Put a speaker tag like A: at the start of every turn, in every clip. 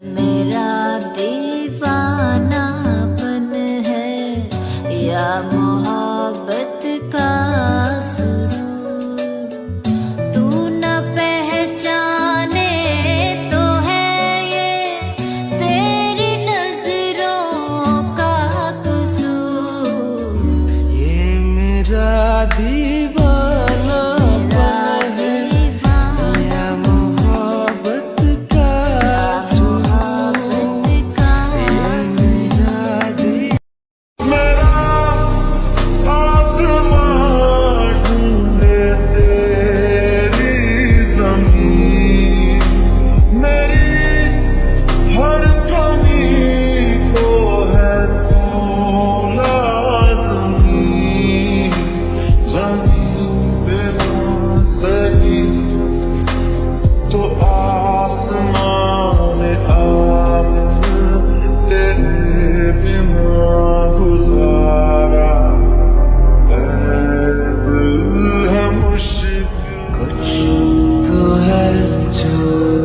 A: मेरा दीवानापन है या मोहब्बत का सुरूर, तू न पहचाने तो है ये तेरी नजरों का कसूर।
B: ये मेरा दीवानापन है या मोहब्बत का सुरूर। ये मेरा मेरा आसमान ढूंढे तेरी ज़मीन, मेरी हर कमी को है तू लाज़मी। ज़मीन पे ना सही तो आसमान आप तेरे बिना गुजारा है मुश्किल। कुछ तो है जो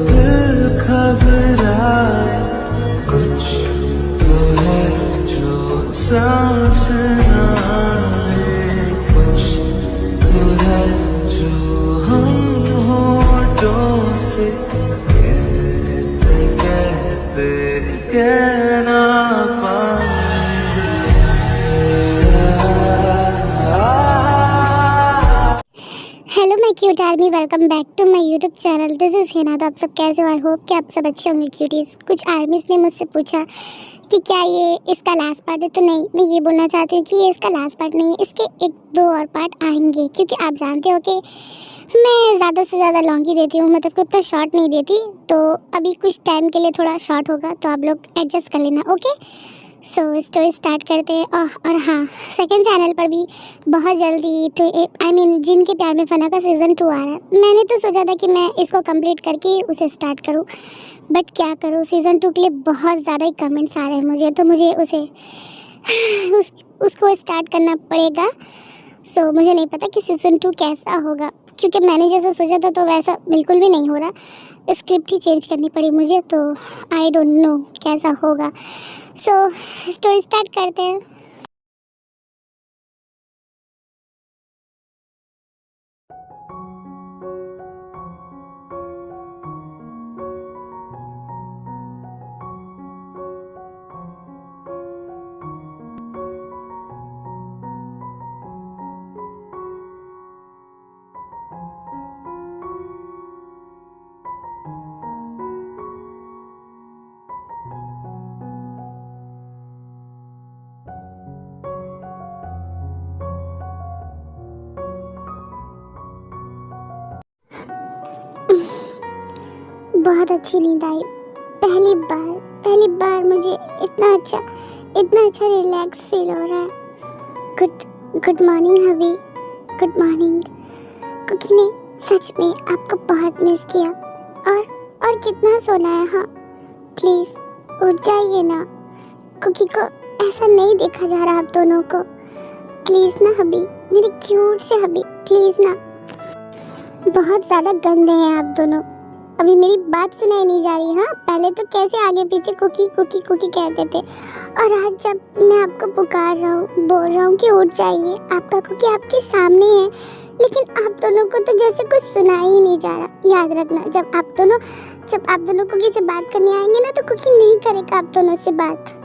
B: दिल घबराए, कुछ तो है जो सांस ना आए, कुछ तो है जो हम होठों से कहते कहते कह ना पाए।
C: Hello my cute army, welcome back to my YouTube channel. This is Hina. तो आप सब कैसे हो? आई होप कि आप सब अच्छे होंगे क्यूटीज़। कुछ आर्मीज़ ने मुझसे पूछा कि क्या ये इसका लास्ट पार्ट है, तो नहीं, मैं ये बोलना चाहती हूँ कि ये इसका लास्ट पार्ट नहीं है। इसके एक दो और पार्ट आएंगे, क्योंकि आप जानते हो कि मैं ज़्यादा से ज़्यादा लॉन्ग ही देती हूँ, मतलब कि उतना शॉर्ट नहीं देती। तो अभी कुछ टाइम के लिए थोड़ा शॉर्ट होगा, तो आप लोग एडजस्ट कर लेना, ओके। सो स्टोरी स्टार्ट करते हैं। और हाँ, सेकंड चैनल पर भी बहुत जल्दी जिनके प्यार में फना का सीज़न 2 आ रहा है। मैंने तो सोचा था कि मैं इसको कंप्लीट करके ही उसे स्टार्ट करूं, बट क्या करूं, सीज़न 2 के लिए बहुत ज़्यादा ही कमेंट्स आ रहे हैं मुझे, तो मुझे उसको स्टार्ट करना पड़ेगा। सो मुझे नहीं पता कि सीज़न 2 कैसा होगा, क्योंकि मैंने जैसा सोचा था तो वैसा बिल्कुल भी नहीं हो रहा। स्क्रिप्ट ही चेंज करनी पड़ी मुझे, तो आई डोंट नो कैसा होगा। सो स्टोरी स्टार्ट करते हैं। बहुत अच्छी नींद आई। पहली बार मुझे इतना अच्छा रिलैक्स फील हो रहा है। गुड मॉर्निंग हबी, गुड मॉर्निंग। कुकी ने सच में आपको बहुत मिस किया। और कितना सोना है। हाँ, प्लीज़ उठ जाइए ना। कुकी को ऐसा नहीं देखा जा रहा आप दोनों को। प्लीज़ ना हबी, मेरी क्यूट से हबी, प्लीज़ ना। बहुत ज़्यादा गंदे हैं आप दोनों। अभी मेरी बात सुनाई नहीं जा रही। हाँ, पहले तो कैसे आगे पीछे कुकी कुकी कुकी कहते थे, और आज जब मैं आपको पुकार रहा हूँ, बोल रहा हूँ कि उठ जाइए, आपका कुकी आपके सामने है, लेकिन आप दोनों को तो जैसे कुछ सुना ही नहीं जा रहा। याद रखना, जब आप दोनों कुकी से बात करने आएंगे ना, तो कुकी नहीं करेगा आप दोनों से बात।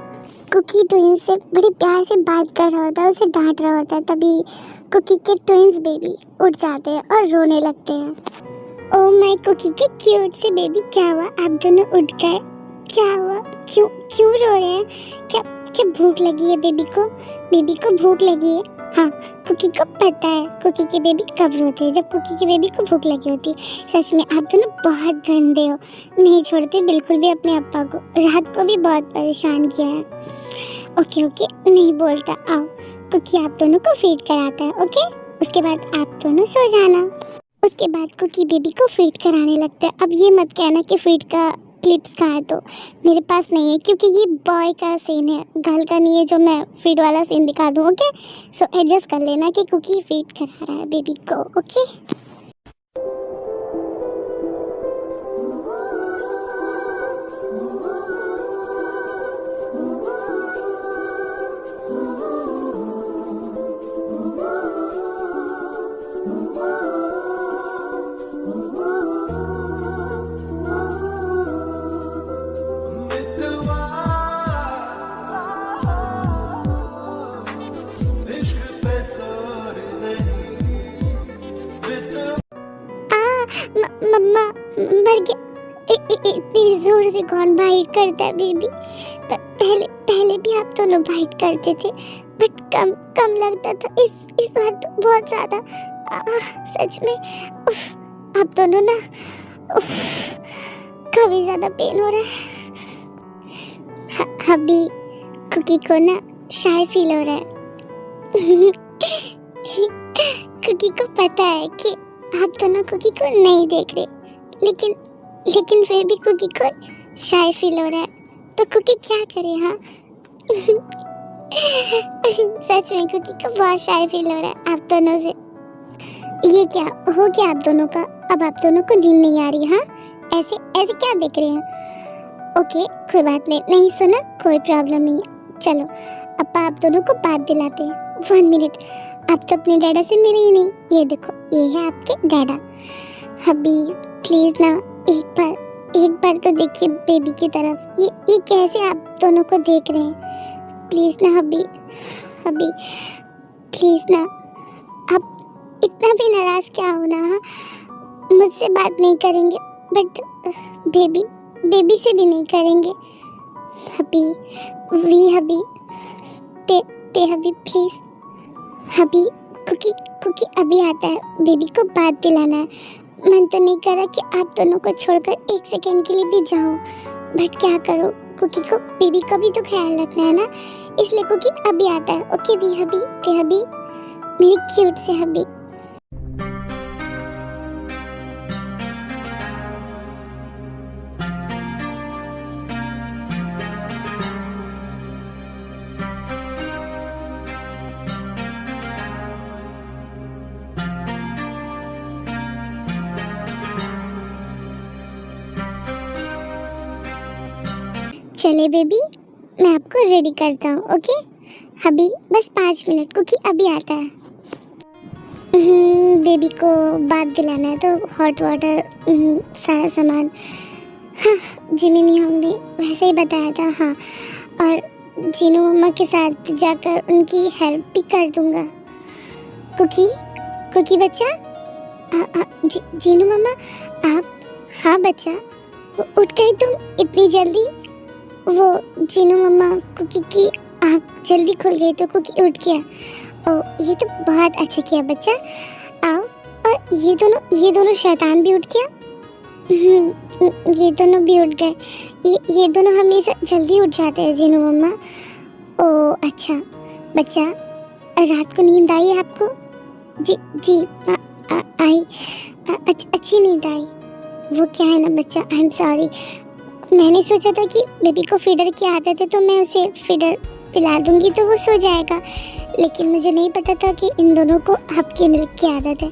C: कुकी ट्विंस से बड़े प्यार से बात कर रहा होता है, उसे डांट रहा होता है, तभी कुकी के ट्विंस बेबी उठ जाते हैं और रोने लगते हैं। ओह माय कुकी के क्यूट से बेबी, क्या हुआ? आप दोनों उठ गए? क्या हुआ? क्यों रो रहे हैं? क्या भूख लगी है बेबी को भूख लगी है? हाँ, कुकी को पता है कुकी के बेबी कब रोते हैं, जब कुकी के बेबी को भूख लगी होती है। सच में आप दोनों बहुत गंदे हो, नहीं छोड़ते बिल्कुल भी अपने अप्पा को। रात को भी बहुत परेशान किया है। ओके, नहीं बोलता। आओ, कुकी आप दोनों को फीड कराता है, ओके? उसके बाद आप दोनों सो जाना। उसके बाद कुकी बेबी को फीड कराने लगता है। अब ये मत कहना कि फीड का क्लिप्स कहाँ है, तो मेरे पास नहीं है, क्योंकि ये बॉय का सीन है, गर्ल का नहीं है जो मैं फीड वाला सीन दिखा दूँ। ओके, सो एडजस्ट कर लेना कि कुकी फीड करा रहा है बेबी को। ओके, मम्मा मर गया। इतनी जोर से कौन बाइट करता है बेबी? पहले भी आप दोनों बाइट करते थे, बट कम लगता था। इस बार तो बहुत ज्यादा। सच में उफ, आप दोनों ना, उफ, काफी ज्यादा पेन हो रहा है। अभी कुकी को ना शाय फील हो रहा है। कुकी को पता है कि आप दोनों कुकी को नहीं देख रहे, लेकिन फिर भी कुकी को शाय फील हो रहा है। तो कुकी क्या करे? हाँ सच में कुकी को बहुत शाय फील हो रहा है आप दोनों से। ये क्या हो गया आप दोनों का? अब आप दोनों को नींद नहीं आ रही? हाँ, ऐसे क्या देख रहे हैं? ओके, कोई बात नहीं सुना, कोई प्रॉब्लम नहीं है। चलो अब आप दोनों को बात दिलाते हैं। 1 मिनट, आप तो अपने डैडा से मिले ही नहीं। ये देखो, ये है आपके डैडा। अभी प्लीज ना एक बार तो देखिए बेबी की तरफ। ये कैसे आप दोनों को देख रहे हैं? प्लीज ना अभी प्लीज ना, आप इतना भी नाराज क्या हो ना? मुझसे बात नहीं करेंगे, बट बेबी से भी नहीं करेंगे। हबी प्लीज। हबी कुकी अभी आता है, बेबी को बात दिलाना है। मन तो नहीं कर रहा कि आप दोनों को छोड़कर 1 सेकंड के लिए भी जाऊं, बट क्या करूं? कुकी को, बेबी का भी तो ख्याल रखना है ना, इसलिए कुकी अभी आता है। ओके भी हबी, मेरी क्यूट से हबी। चले बेबी, मैं आपको रेडी करता हूँ। ओके अभी बस 5 मिनट, क्योंकि अभी आता है। बेबी को बात दिलाना है तो हॉट वाटर, सारा सामान। हाँ, जिमी नियोंग ने वैसे ही बताया था। हाँ, और जीनू मम्मा के साथ जाकर उनकी हेल्प भी कर दूंगा। कुकी बच्चा, जीनू मम्मा आप? हाँ बच्चा, उठ गई तुम इतनी जल्दी? वो जीनू मम्मा, कुकी की आँख जल्दी खुल गई तो कुकी उठ गया। ओ, ये तो बहुत अच्छा किया बच्चा। आओ। और ये दोनों शैतान भी उठ गया। ये दोनों भी उठ गए। ये दोनों हमेशा जल्दी उठ जाते हैं जीनू मम्मा। ओ अच्छा बच्चा, रात को नींद आई आपको? जी आई। अच्छी नींद आई। वो क्या है ना बच्चा, आई एम सॉरी, मैंने सोचा था कि बेबी को फीडर की आदत है तो मैं उसे फीडर पिला दूंगी तो वो सो जाएगा, लेकिन मुझे नहीं पता था कि इन दोनों को आपकी मिल्क की आदत है।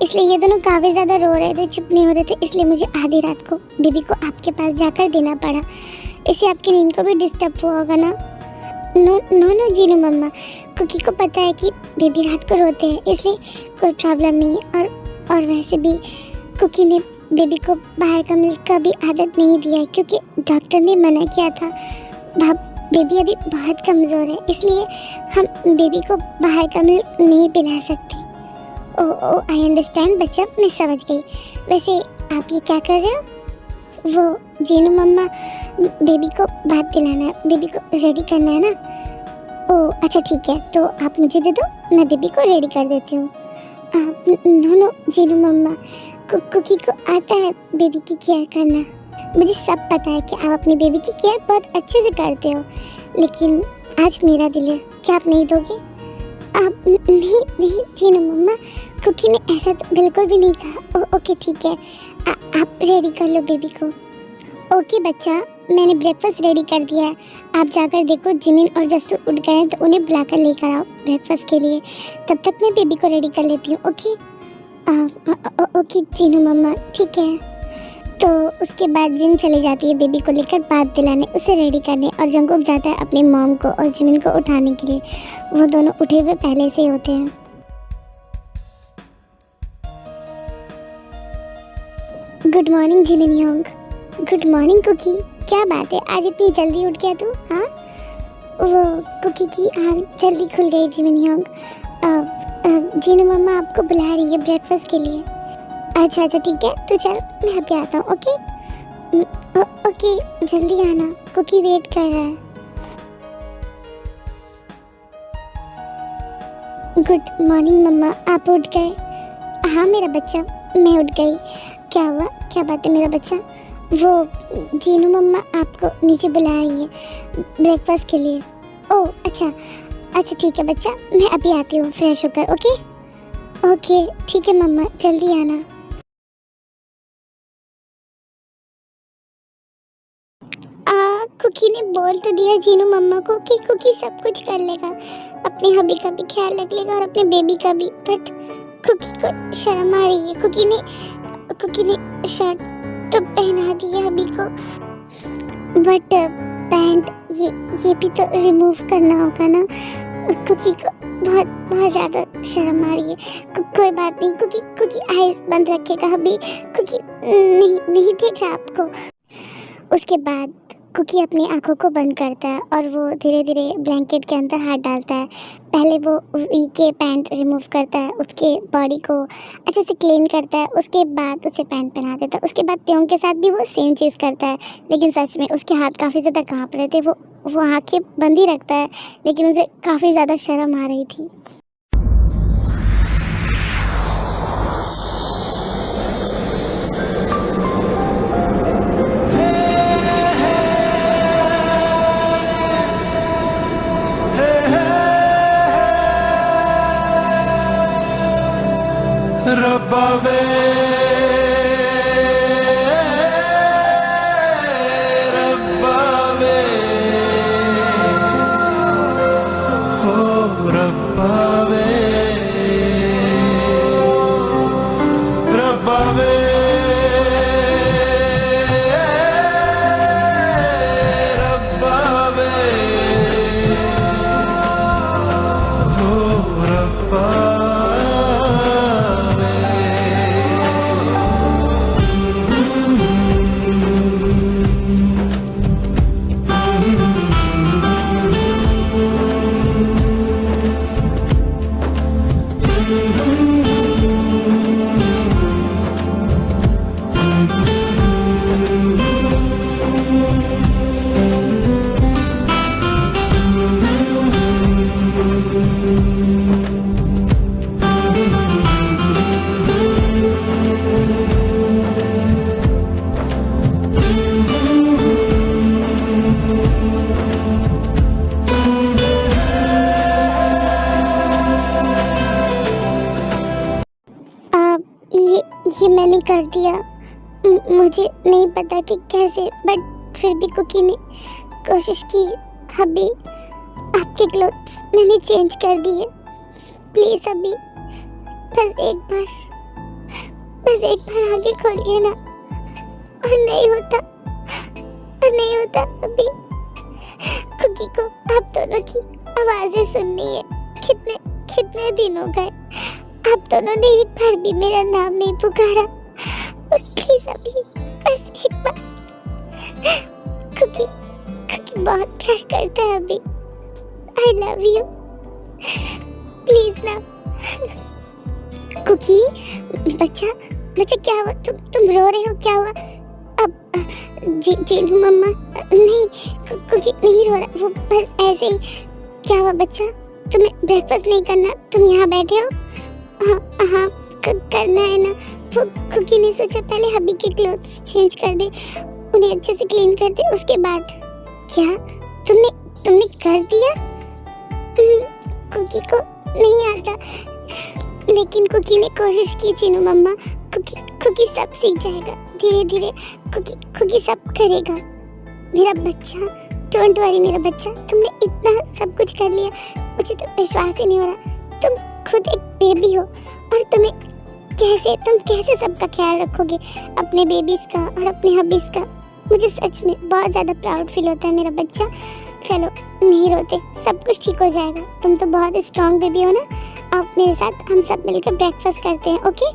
C: इसलिए ये दोनों काफ़ी ज़्यादा रो रहे थे, चुप नहीं हो रहे थे, इसलिए मुझे आधी रात को बेबी को आपके पास जाकर देना पड़ा। इससे आपकी नींद को भी डिस्टर्ब हुआ होगा ना? नो जीनू मम्मा, कुकी को पता है कि बेबी रात को रोते हैं, इसलिए कोई प्रॉब्लम नहीं है। और वैसे भी कुकी ने बेबी को बाहर का मिल्क का भी आदत नहीं दिया है, क्योंकि डॉक्टर ने मना किया था। बेबी अभी बहुत कमज़ोर है, इसलिए हम बेबी को बाहर का मिल्क नहीं पिला सकते। ओ आई अंडरस्टैंड बच्चा, मैं समझ गई। वैसे आप ये क्या कर रहे हो? वो जीनू मम्मा, बेबी को बात दिलाना है, बेबी को रेडी करना है ना? ओ अच्छा ठीक है, तो आप मुझे दे दो, मैं बेबी को रेडी कर देती हूँ। नो जीनू मम्मा, कुकी को आता है बेबी की केयर करना। मुझे सब पता है कि आप अपनी बेबी की केयर बहुत अच्छे से करते हो, लेकिन आज मेरा दिल है, क्या आप नहीं दोगे? आप नहीं जीनू मम्मा, कुकी ने ऐसा तो बिल्कुल भी नहीं कहा। ओके ठीक है, आप रेडी कर लो बेबी को। ओके बच्चा, मैंने ब्रेकफास्ट रेडी कर दिया है, आप जाकर देखो जिमिन और जस्सू उठ गए हैं तो उन्हें बुलाकर लेकर आओ ब्रेकफास्ट के लिए। तब तक मैं बेबी को रेडी कर लेती हूँ। ओके जीनू मम्मा, ठीक है। तो उसके बाद जिन चली जाती है बेबी को लेकर बात दिलाने, उसे रेडी करने, और जंगकुक जाता है अपनी मॉम को और जिमिन को उठाने के लिए। वो दोनों उठे हुए पहले से ही होते हैं। गुड मॉर्निंग जिमिन योंग। गुड मॉर्निंग कुकी, क्या बात है आज इतनी जल्दी उठ गया तू? हाँ, वो कुकी की आँख जल्दी खुल गई जिमिन योंग। जीनू मम्मा आपको बुला रही है ब्रेकफास्ट के लिए। अच्छा अच्छा ठीक है, तो चल मैं अभी आता हूँ। ओके ओके, जल्दी आना, कुकी वेट कर रहा है। गुड मॉर्निंग मम्मा, आप उठ गए? हाँ मेरा बच्चा, मैं उठ गई। क्या हुआ, क्या बात है मेरा बच्चा? वो जीनू मम्मा आपको नीचे बुला रही है ब्रेकफास्ट के लिए। ओह अच्छा अच्छा ठीक है बच्चा, मैं अभी आती हूँ फ्रेश होकर। ओके ओके ठीक है मम्मा, जल्दी आना। कुकी ने बोल तो दिया जीनू मम्मा को कि कुकी सब कुछ कर लेगा, अपने हबी का भी ख्याल रख लेगा और अपने बेबी का भी, बट कुकी को शर्म आ रही है। कुकी ने शर्ट तो पहना दी है हबी को, बट पैंट ये भी तो रिमूव करना होगा ना। कुकी को बहुत बहुत ज़्यादा शर्म आ रही है। कोई बात नहीं, कुकी आइज बंद रखेगा हबी, कुकी नहीं देख रहा आपको। उसके बाद कुकी अपनी आंखों को बंद करता है और वो धीरे धीरे ब्लैंकेट के अंदर हाथ डालता है। पहले वो वी के पैंट रिमूव करता है, उसके बॉडी को अच्छे से क्लीन करता है, उसके बाद उसे पैंट पहना देता है। उसके बाद त्योंग के साथ भी वो सेम चीज़ करता है, लेकिन सच में उसके हाथ काफ़ी ज़्यादा काँप रहे थे। वो आँखें बंद ही रखता है, लेकिन उसे काफ़ी ज़्यादा शर्म आ रही थी।
B: रब्बा वे रब्बा वे हो रब्बा वे रब्बा वे रब्बा वे हो रब्बा
C: ये मैंने कर दिया। मुझे नहीं पता कि कैसे, बट फिर भी कुकी ने कोशिश की। अभी आपके क्लोथ्स मैंने चेंज कर दिए, प्लीज अभी बस एक बार आगे खोलिए ना। और नहीं होता अभी कुकी को आप दोनों की आवाजें सुननी है। कितने दिन हो गए आप दोनों ने एक बार भी मेरा नाम नहीं पुकारा। प्लीज अभी बस एक बार। कुकी बहुत प्यार करता है अभी। आई लव यू, प्लीज ना। कुकी बच्चा क्या हुआ? तुम रो रहे हो, क्या हुआ? अब जीनू मम्मा नहीं, कुकी नहीं रो रहा, वो बस ऐसे ही। क्या हुआ बच्चा? तुम्हें ब्रेकफास्ट नहीं करना? तुम यहाँ बैठे हो? हाँ करना है ना। वो कुकी ने सोचा पहले हबी के क्लोथ्स चेंज कर दे, उन्हें अच्छे से क्लीन कर दे, उसके बाद। क्या तुमने कर दिया? कुकी को नहीं आता, लेकिन कुकी ने कोशिश की जीनू मम्मा। कुकी सब सीख जाएगा धीरे धीरे। कुकी सब करेगा। मेरा बच्चा, डोंट वरी मेरा बच्चा, तुमने इतना सब कुछ कर लिया, मुझे तो विश्वास ही नहीं हो रहा। तुम खुद एक बेबी हो और तुम कैसे सबका ख्याल रखोगे, अपने बेबीज का और अपने हबीज का। मुझे सच में बहुत ज़्यादा प्राउड फील होता है मेरा बच्चा। चलो नहीं रोते, सब कुछ ठीक हो जाएगा। तुम तो बहुत स्ट्रॉन्ग बेबी हो ना। आप मेरे साथ, हम सब मिलकर ब्रेकफास्ट करते हैं, ओके?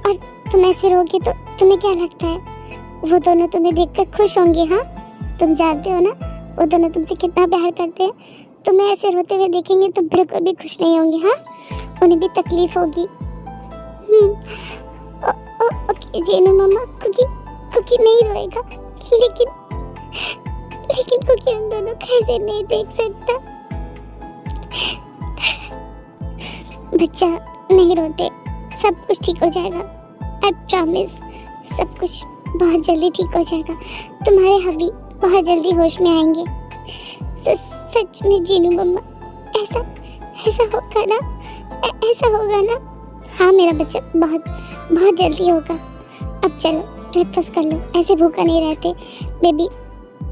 C: और तुम ऐसे रोगे तो तुम्हें क्या लगता है वो दोनों तुम्हें देखकर खुश होंगे? हाँ, तुम जानते हो ना वो दोनों तुमसे कितना प्यार करते हैं। तुम्हें ऐसे रोते हुए देखेंगे तो बिल्कुल भी खुश नहीं होंगे। हाँ, उन्हें भी तकलीफ होगी। ओके जीनू मम्मा, कुकी नहीं रोएगा, लेकिन कुकी हम दोनों कैसे नहीं देख सकता। बच्चा नहीं रोते, सब कुछ ठीक हो जाएगा, आई प्रॉमिस। सब कुछ बहुत जल्दी ठीक हो जाएगा, तुम्हारे हबी बहुत जल्दी होश में आएंगे। सच में जीनू मम्मा, ऐसा होगा ना, ऐसा होगा ना? हाँ मेरा बच्चा, बहुत जल्दी होगा। अब चलो ब्रेकफास्ट कर लो, ऐसे भूखा नहीं रहते।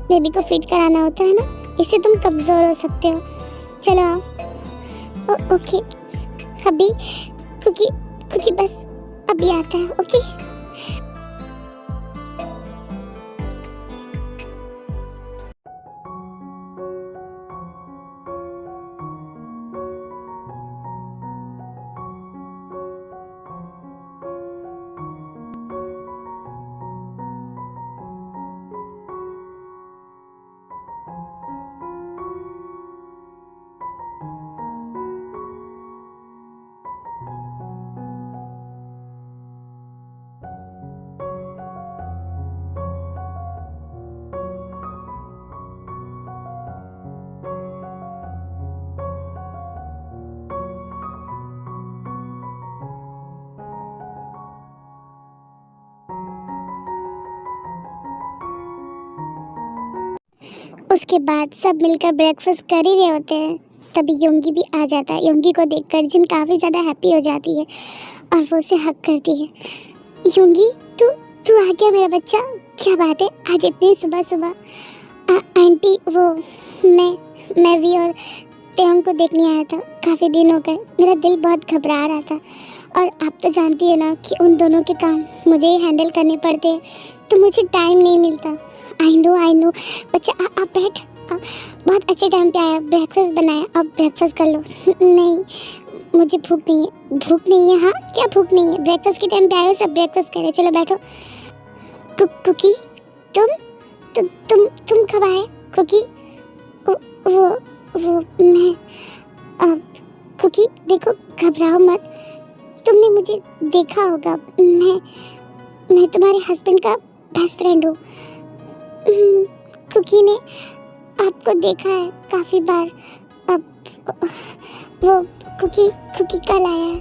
C: बेबी को फीड कराना होता है ना, इससे तुम कमज़ोर हो सकते हो। चलो आओ। ओके हबी, कुकी बस अभी आता है। ओके उसके बाद सब मिलकर ब्रेकफास्ट कर ही रहे होते हैं, तभी योंगी भी आ जाता है। योंगी को देखकर जिन काफ़ी ज़्यादा हैप्पी हो जाती है और वो उसे हक करती है। योंगी तू आ गया मेरा बच्चा, क्या बात है आज इतनी सुबह? आंटी वो मैं भी और तेहंग को देखने आया था, काफ़ी दिन हो गए, मेरा दिल बहुत घबरा रहा था। और आप तो जानती है ना कि उन दोनों के काम मुझे ही हैंडल करने पड़ते हैं, तो मुझे टाइम नहीं मिलता। आई नो बच्चा, आप बैठ, बहुत अच्छे टाइम पे आया, ब्रेकफास्ट बनाया, अब ब्रेकफास्ट कर लो। नहीं मुझे भूख नहीं है। हाँ क्या भूख नहीं है? ब्रेकफास्ट के टाइम पे आए हो, सब ब्रेकफास्ट करें, चलो बैठो। कुकी तुम कब आए? कुकी वो मैं कुकी देखो, घबराओ मत, तुमने मुझे देखा होगा, मैं तुम्हारे हस्बैंड का बेस्ट फ्रेंड हूँ। कुकी ने आपको देखा है काफ़ी बार। अब वो कुकी कल आया है।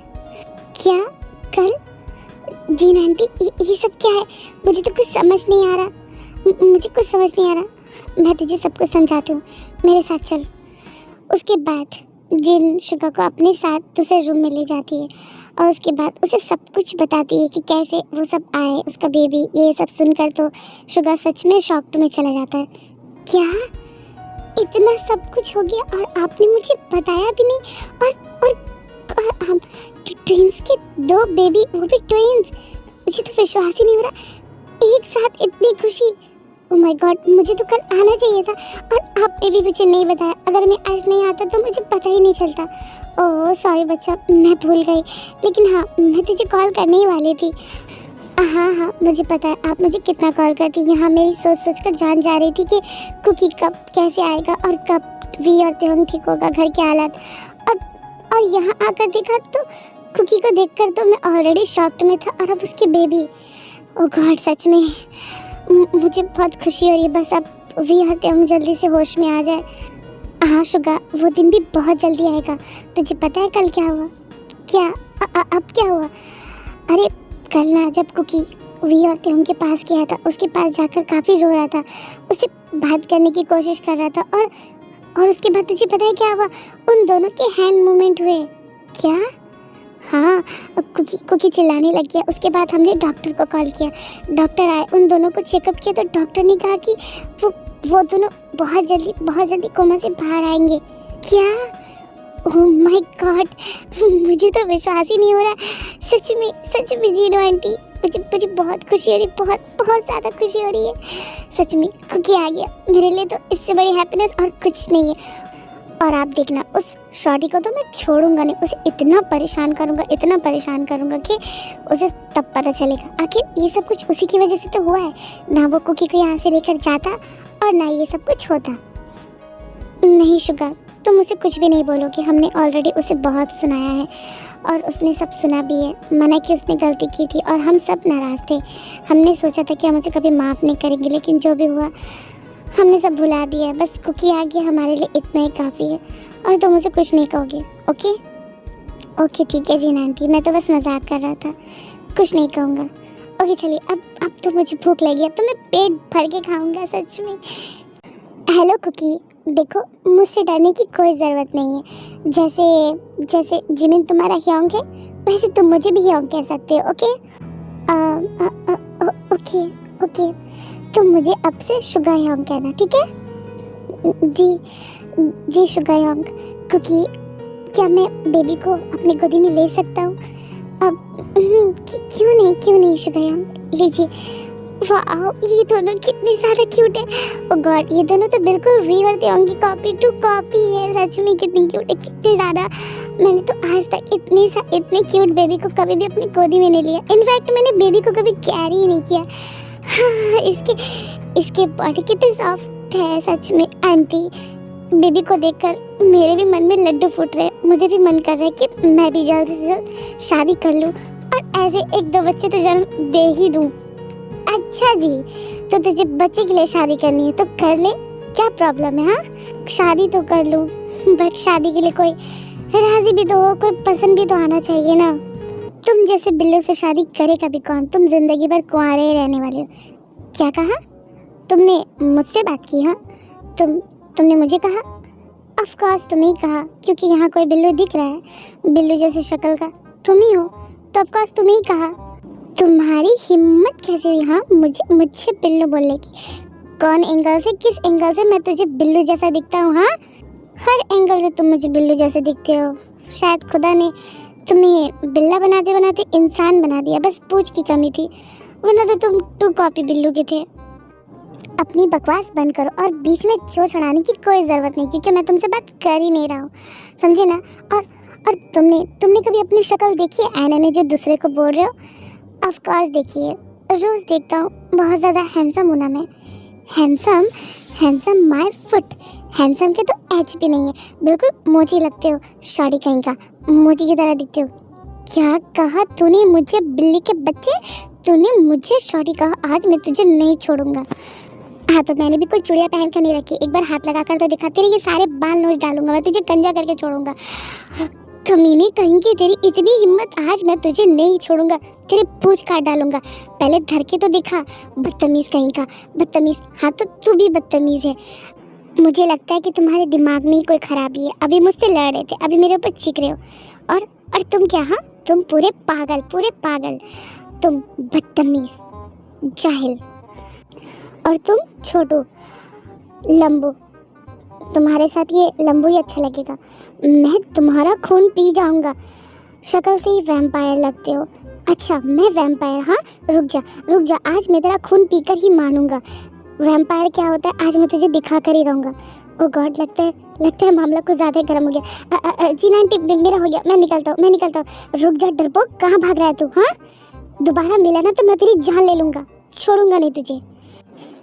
C: क्या कल? जी आंटी, ये सब क्या है? मुझे तो कुछ समझ नहीं आ रहा। मैं तुझे सब कुछ समझाती हूँ, मेरे साथ चल। उसके बाद जिन शुगा को अपने साथ दूसरे रूम में ले जाती है और उसके बाद उसे सब कुछ बताती है कि कैसे वो सब आए, उसका बेबी। ये सब सुनकर तो शुगा सच में शॉक्ड में चला जाता है। क्या इतना सब कुछ हो गया और आपने मुझे बताया भी नहीं? और हम ट्विंस के 2 बेबी, वो भी ट्विंस। मुझे तो विश्वास ही नहीं हो रहा, एक साथ इतनी खुशी। ओह माय गॉड, मुझे तो कल आना चाहिए था और आपने भी मुझे नहीं बताया। अगर मैं आज नहीं आता तो मुझे पता ही नहीं चलता। ओह सॉरी बच्चा, मैं भूल गई, लेकिन हाँ मैं तुझे कॉल करने ही वाली थी। हाँ मुझे पता है आप मुझे कितना कॉल करती। यहाँ मेरी सोच कर जान जा रही थी कि कुकी कब कैसे आएगा और कब वी और तेहंग ठीक होगा, घर के हालात। और यहाँ आकर देखा तो कुकी को देखकर तो मैं ऑलरेडी शॉक्ड में था, और अब उसकी बेबी। ओह गॉड, सच में मुझे बहुत खुशी हो रही है। बस अब वी और तेहंग जल्दी से होश में आ जाए। हाँ शुगा, वो दिन भी बहुत जल्दी आएगा। तुझे पता है कल क्या हुआ? क्या अब क्या हुआ? अरे कल ना जब कुकी वी और तेहंग के पास गया था, उसके पास जाकर काफ़ी रो रहा था, उससे बात करने की कोशिश कर रहा था, और उसके बाद तुझे पता है क्या हुआ? उन दोनों के हैंड मूवमेंट हुए। क्या? हाँ, कुकी चिल्लाने लग गया। उसके बाद हमने डॉक्टर को कॉल किया, डॉक्टर आए, उन दोनों को चेकअप किया, तो डॉक्टर ने कहा कि वो दोनों बहुत जल्दी कोमा से बाहर आएंगे। क्या? ओह माय गॉड, मुझे तो विश्वास ही नहीं हो रहा। सच में जीनो आंटी, मुझे बहुत खुशी हो रही, बहुत ज़्यादा खुशी हो रही है। सच में कुकी आ गया, मेरे लिए तो इससे बड़ी हैप्पीनेस और कुछ नहीं है। और आप देखना, उस शॉर्टी को तो मैं छोड़ूंगा नहीं, उसे इतना परेशान करूंगा कि उसे तब पता चलेगा। आखिर ये सब कुछ उसी की वजह से तो हुआ है ना। वो कुकी को यहाँ से लेकर जाता और ना ये सब कुछ होता। नहीं शुगा, तुम उसे कुछ भी नहीं बोलोगे, हमने ऑलरेडी उसे बहुत सुनाया है। और उसने सब सुना भी है। माना कि उसने गलती की थी और हम सब नाराज़ थे। हमने सोचा था कि हम उसे कभी माफ़ नहीं करेंगे, लेकिन जो भी हुआ हमने सब भुला दिया है। बस कुकी आ गई, हमारे लिए इतना ही काफ़ी है और तुम उसे कुछ नहीं कहोगे। ओके ओके ठीक है जीना आंटी, मैं तो बस मजाक कर रहा था, कुछ नहीं कहूँगा। ओके चलिए, अब तो मुझे भूख लगी, अब तो मैं पेट भर के खाऊंगा सच में। हेलो कुकी, देखो मुझसे डरने की कोई ज़रूरत नहीं है। जैसे जिमिन तुम्हारा ह्योंग है, वैसे तुम मुझे भी ह्योंग कह सकते हो। ओके ओके ओके, तुम मुझे अब से शुगा ह्योंग कहना, ठीक है? जी शुगा ह्योंग। कुकी, क्या मैं बेबी को अपनी गोदी में ले सकता हूँ? अब क्यों नहीं शुगा ह्योंग, लीजिए। वाह, ये दोनों कितने ज़्यादा क्यूट है। ओ गॉड, ये दोनों तो बिल्कुल वी और त्योंग की कॉपी टू कॉपी है। सच में कितनी क्यूट है, कितने ज़्यादा। मैंने तो आज तक इतने क्यूट बेबी को कभी भी अपनी गोदी में नहीं लिया। इनफैक्ट मैंने बेबी को कभी कैरी ही नहीं किया। हाँ, इसके बॉडी कितनी सॉफ्ट है सच में। आंटी, बेबी को देखकर मेरे भी मन में लड्डू फूट रहे। मुझे भी मन कर रहा है कि मैं भी जल्द से जल्द शादी कर लूँ और ऐसे 1-2 बच्चे तो जन्म दे ही दूँ। अच्छा जी, तो तुझे बच्चे के लिए शादी करनी है तो कर ले, क्या प्रॉब्लम है? हाँ, शादी तो कर लूँ, बट शादी के लिए कोई राजी भी तो हो, कोई पसंद भी तो आना चाहिए ना। तुम जैसे बिल्लू से शादी करेगा भी कौन? तुम जिंदगी भर कुंवारे रहने वाले हो। क्या कहा तुमने? मुझसे बात की? हाँ, तुमने मुझे कहा? ऑफ कोर्स तुम्हें ही कहा, क्योंकि यहाँ कोई बिल्लू दिख रहा है बिल्लू जैसी शक्ल का, तुम ही हो, तो ऑफ कोर्स तुम्हें ही कहा। तुम्हारी हिम्मत कैसे हुई हाँ मुझे बिल्लू बोलने की? कौन एंगल से, किस एंगल से मैं तुझे बिल्लू जैसा दिखता हूँ? हाँ, हर एंगल से तुम मुझे बिल्लू जैसे दिखते हो। शायद खुदा ने तुम्हें बिल्ला बनाते बनाते इंसान बना दिया, बस पूंछ की कमी थी, वरना तो तुम 2 कॉपी बिल्लू के थे। अपनी बकवास बंद करो और बीच में चोट छड़ाने की कोई ज़रूरत नहीं, क्योंकि मैं तुमसे बात कर ही नहीं रहा हूँ, समझे ना? और तुमने कभी अपनी शक्ल देखी है आईने में जो दूसरे को बोल रहे हो? ऑफ कोर्स देखिए, रोज़ देखता हूँ, बहुत ज़्यादा हैंडसम हूँ ना मैं। हैंडसम माय फुट, हैंडसम के तो एच भी नहीं है, बिल्कुल मोची लगते हो, शॉर्टी कहीं का, मोची की तरह दिखते हो। क्या कहा तूने मुझे? बिल्ली के बच्चे, तूने मुझे शॉर्टी कहा? आज मैं तुझे नहीं छोड़ूंगा। हाँ, तो मैंने भी कोई चूड़िया पहन कर नहीं रखी, एक बार हाथ लगा कर तो दिखा, तेरे ये सारे बाल नोच डालूंगा, मैं तुझे गंजा करके छोड़ूंगा। कमीने कहीं की, तेरी इतनी हिम्मत, आज मैं तुझे नहीं छोड़ूंगा, तेरी पूंछ काट डालूंगा। पहले धर के तो दिखा, बदतमीज कहीं का, बदतमीज। हाँ, तो तू भी बदतमीज है। मुझे लगता है कि तुम्हारे दिमाग में ही कोई खराबी है। अभी मुझसे लड़ रहे थे, अभी मेरे ऊपर चीख रहे हो। और तुम क्या? हाँ, तुम पूरे पागल, तुम बदतमीज, जाहिल। और तुम छोटू, लंबू, तुम्हारे साथ ये लंबू ही अच्छा लगेगा। मैं तुम्हारा खून पी जाऊंगा, शक्ल से ही वैम्पायर लगते हो। अच्छा, मैं वैम्पायर? हाँ, रुक जा, आज मैं तेरा खून पीकर ही मानूंगा वैम्पायर क्या होता है, आज मैं तुझे दिखा कर ही रहूँगा। ओ गॉड, लगता है मामला कुछ ज़्यादा गर्म हो गया। जी ना आंटी, मेरा हो गया, मैं निकलता हूँ। रुक जा डरपोक, कहाँ भाग रहा है तू? हाँ, दोबारा मिला ना तो मैं तेरी जान ले लूँगा, छोड़ूंगा नहीं तुझे।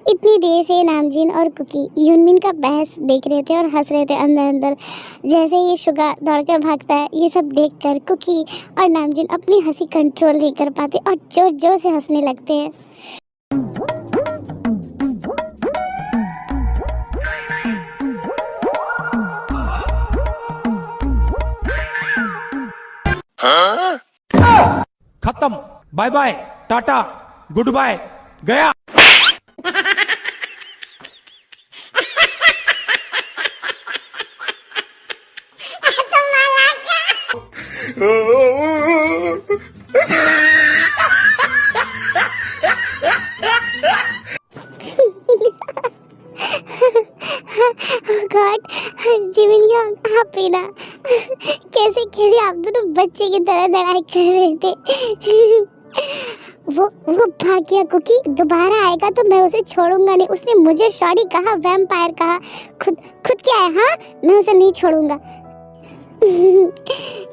C: इतनी देर से नामजीन और कुकी यूनमिन का बहस देख रहे थे और हंस रहे थे अंदर। जैसे ये शुगा दौड़ कर भागता है, ये सब देखकर कुकी और नामजीन अपनी हंसी कंट्रोल नहीं कर पाते और जोर जोर से हंसने लगते हैं।
D: खत्म, bye bye, tata, good bye, गया।
C: गॉड, जिमिन आप ही ना, कैसे आप दोनों बच्चे की तरह लड़ाई कर रहे थे। वो भाग गया। कुकी दोबारा आएगा तो मैं उसे छोड़ूंगा नहीं। उसने मुझे शॉर्टी कहा, वैम्पायर कहा, खुद क्या है? हाँ, मैं उसे नहीं छोड़ूंगा।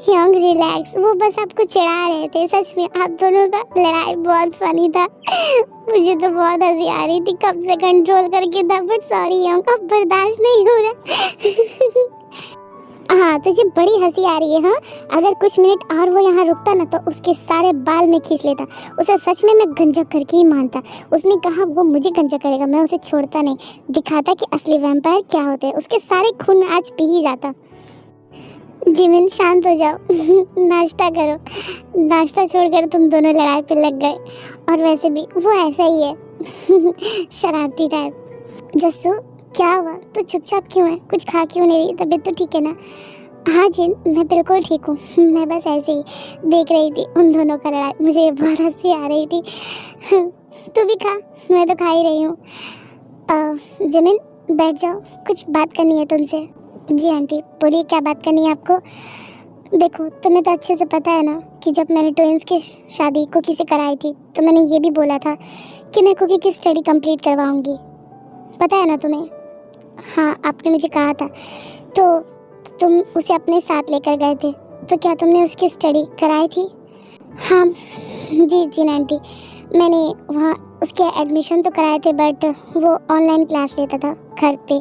C: यंग रिलैक्स, वो बस आपको चिढ़ा रहे थे। सच में आप दोनों का लड़ाई बहुत फनी था, मुझे तो बहुत हंसी आ रही थी, कब से कंट्रोल करके था, बट सॉरी यंग, अब बर्दाश्त नहीं हो रहा। हाँ, तुझे बड़ी हंसी आ रही है। हाँ, अगर कुछ मिनट और वो यहाँ रुकता ना तो उसके सारे बाल में खींच लेता। उसे सच में मैं गंजा करके ही मानता। उसने कहा वो मुझे गंजा करेगा, मैं उसे छोड़ता नहीं, दिखाता कि असली वैम्पायर क्या होते हैं। उसके सारे खून में आज पी ही जाता। जिमिन शांत हो जाओ। नाश्ता करो। नाश्ता छोड़कर तुम दोनों लड़ाई पे लग गए। और वैसे भी वो ऐसा ही है। शरारती टाइप। जस्सू क्या हुआ, तो चुपचाप क्यों है? कुछ खा क्यों नहीं रही? तबीयत तो ठीक है ना? हाँ जिन, मैं बिल्कुल ठीक हूँ। मैं बस ऐसे ही देख रही थी उन दोनों का लड़ाई, मुझे बहुत हंसी आ रही थी। तू भी खा, मैं तो खा ही रही हूँ। जिमिन बैठ जाओ, कुछ बात करनी है तुमसे। जी आंटी बोलिए, क्या बात करनी है आपको? देखो तुम्हें तो अच्छे से पता है ना कि जब मैंने ट्विंस की शादी कुकी से कराई थी तो मैंने ये भी बोला था कि मैं कुकी की स्टडी कंप्लीट करवाऊंगी। पता है ना तुम्हें? हाँ, आपने मुझे कहा था। तो तुम उसे अपने साथ लेकर गए थे, तो क्या तुमने उसकी स्टडी कराई थी? हाँ जी जी आंटी, मैंने वहाँ उसके एडमिशन तो कराए थे, बट वो ऑनलाइन क्लास लेता था घर पे,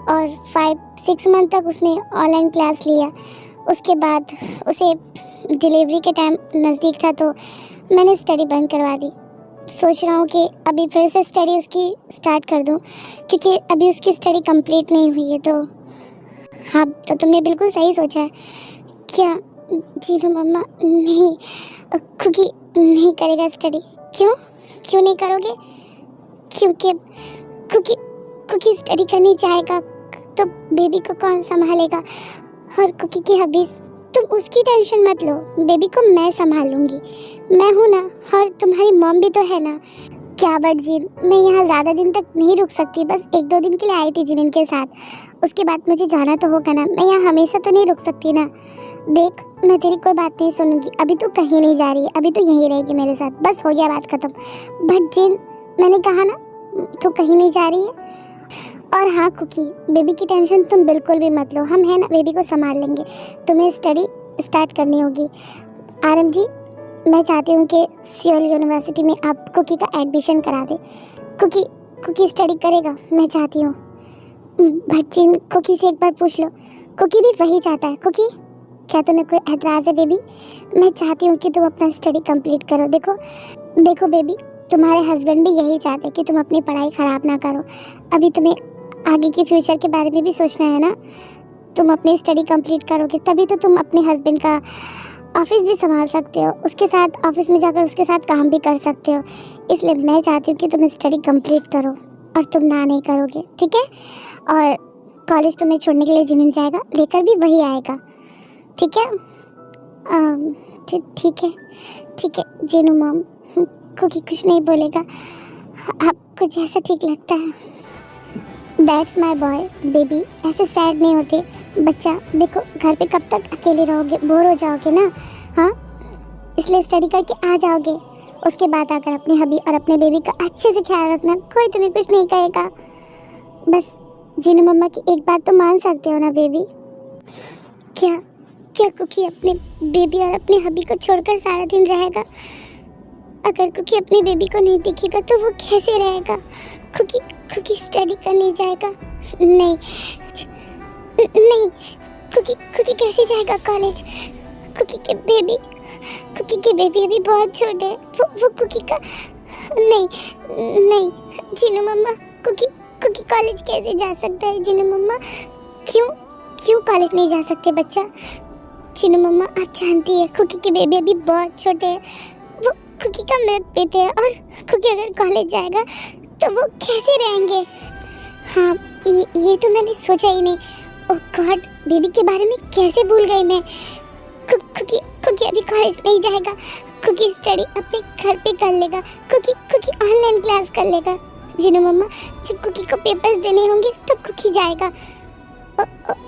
C: और 5-6 मंथ तक उसने ऑनलाइन क्लास लिया। उसके बाद उसे डिलीवरी के टाइम नज़दीक था तो मैंने स्टडी बंद करवा दी। सोच रहा हूँ कि अभी फिर से स्टडी उसकी स्टार्ट कर दूँ, क्योंकि अभी उसकी स्टडी कंप्लीट नहीं हुई है। तो हाँ, तो तुमने बिल्कुल सही सोचा है। क्या? जीनू मम्मा नहीं, कुकी नहीं करेगा स्टडी। क्यों क्यों नहीं करोगे? क्योंकि कुकी कुकी स्टडी करनी चाहेगा तो बेबी को कौन संभालेगा? और कुकी की हॉबीज, तुम उसकी टेंशन मत लो, बेबी को मैं संभाल लूँगी। मैं हूँ ना, और तुम्हारी मॉम भी तो है ना। क्या बट जीन, मैं यहाँ ज़्यादा दिन तक नहीं रुक सकती, बस 1-2 दिन के लिए आई थी जिमिन के साथ, उसके बाद मुझे जाना तो होगा ना। मैं यहाँ हमेशा तो नहीं रुक सकती ना। देख, मैं तेरी कोई बात नहीं सुनूंगी। अभी तो कहीं नहीं जा रही है, अभी तो यहीं रहेगी मेरे साथ, बस हो गया बात खत्म। बट जिन, मैंने कहा ना तो कहीं नहीं जा रही है। और हाँ कुकी, बेबी की टेंशन तुम बिल्कुल भी मत लो, हम हैं ना, बेबी को संभाल लेंगे। तुम्हें स्टडी स्टार्ट करनी होगी। आरम जी, मैं चाहती हूँ कि सियोल यूनिवर्सिटी में आप कुकी का एडमिशन करा दे। कुकी स्टडी करेगा, मैं चाहती हूँ। बच्ची कुकी से एक बार पूछ लो, कुकी भी वही चाहता है। कुकी, क्या तुम्हें कोई एतराज़ है बेबी? मैं चाहती हूँ कि तुम अपना स्टडी कंप्लीट करो। देखो बेबी, तुम्हारे हस्बैंड भी यही चाहते हैं कि तुम अपनी पढ़ाई ख़राब ना करो। अभी तुम्हें आगे के फ्यूचर के बारे में भी सोचना है ना। तुम अपनी स्टडी कंप्लीट करोगे तभी तो तुम अपने हस्बैंड का ऑफिस भी संभाल सकते हो, उसके साथ ऑफिस में जाकर उसके साथ काम भी कर सकते हो। इसलिए मैं चाहती हूँ कि तुम स्टडी कंप्लीट करो, और तुम ना नहीं करोगे, ठीक है? और कॉलेज तुम्हें छोड़ने के लिए जिमिन जाएगा, लेकर भी वही आएगा, ठीक है? ठीक है जीनू मॉम, कुकी कुछ नहीं बोलेगा, आपको जैसा ठीक लगता है। That's my boy. बेबी ऐसे सैड नहीं होते बच्चा। देखो, घर पे कब तक अकेले रहोगे, बोर हो जाओगे ना। हाँ, इसलिए स्टडी करके आ जाओगे, उसके बाद आकर अपनी हबी और अपने बेबी का अच्छे से ख्याल रखना, कोई तुम्हें कुछ नहीं कहेगा। बस जीनू मम्मा की एक बात तो मान सकते हो ना बेबी? क्या कुकी अपने बेबी और अपने हबी को छोड़कर सारा दिन रहेगा? अगर कुकी अपने बेबी को नहीं दिखेगा तो वो कैसे रहेगा? कुकी स्टडी करने जाएगा? नहीं, कुकी कैसे जाएगा कॉलेज? कुकी के बेबी अभी बहुत छोटे हैं, वो कुकी का नहीं जीनू मम्मा, कुकी कॉलेज कैसे जा सकता है? जीनू मम्मा, क्यों कॉलेज नहीं जा सकते बच्चा? जीनू मम्मा, आप जानती है कुकी के बेबी अभी बहुत छोटे हैं, वो कुकी का मिल्क पीते हैं, और कुकी अगर कॉलेज जाएगा तो वो कैसे रहेंगे? हाँ, ये तो मैंने सोचा ही नहीं। ओह गॉड, बेबी के बारे में कैसे भूल गई मैं। कुकी अभी कॉलेज नहीं जाएगा, कुकी स्टडी अपने घर पे कर लेगा, कुकी ऑनलाइन क्लास कर लेगा। जीनू मम्मा, जब कुकी को पेपर्स देने होंगे तब कुकी जाएगा।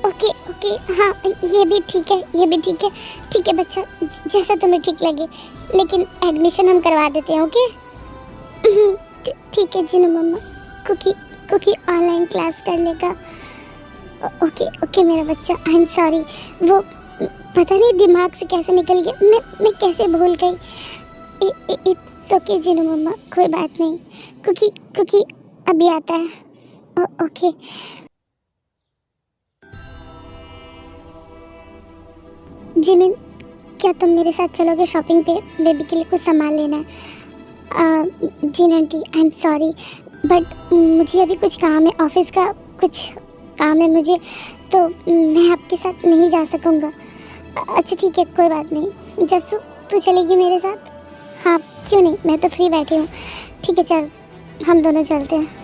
C: ओके, हाँ ये भी ठीक है बच्चा, जैसा तुम्हें ठीक लगे, लेकिन एडमिशन हम करवा देते हैं, ओके? ठीक है Jinu mama, cookie online class कर लेगा। ओके मेरा बच्चा, आई एम सॉरी, वो पता नहीं दिमाग से कैसे निकल गया, मैं कैसे भूल गई। इट्स ओके जीनू मम्मा, कोई बात नहीं। कुकी अभी आता है। ओके। जिमिन, क्या तुम मेरे साथ चलोगे शॉपिंग पे? बेबी के लिए कुछ सामान लेना है। जी aunty, I am sorry but मुझे अभी कुछ काम है, ऑफिस का कुछ काम है मुझे, तो मैं आपके साथ नहीं जा सकूँगा। अच्छा ठीक है, कोई बात नहीं। जस्सू, तू चलेगी मेरे साथ? हाँ क्यों नहीं, मैं तो फ्री बैठी हूँ। ठीक है चल, हम दोनों चलते हैं।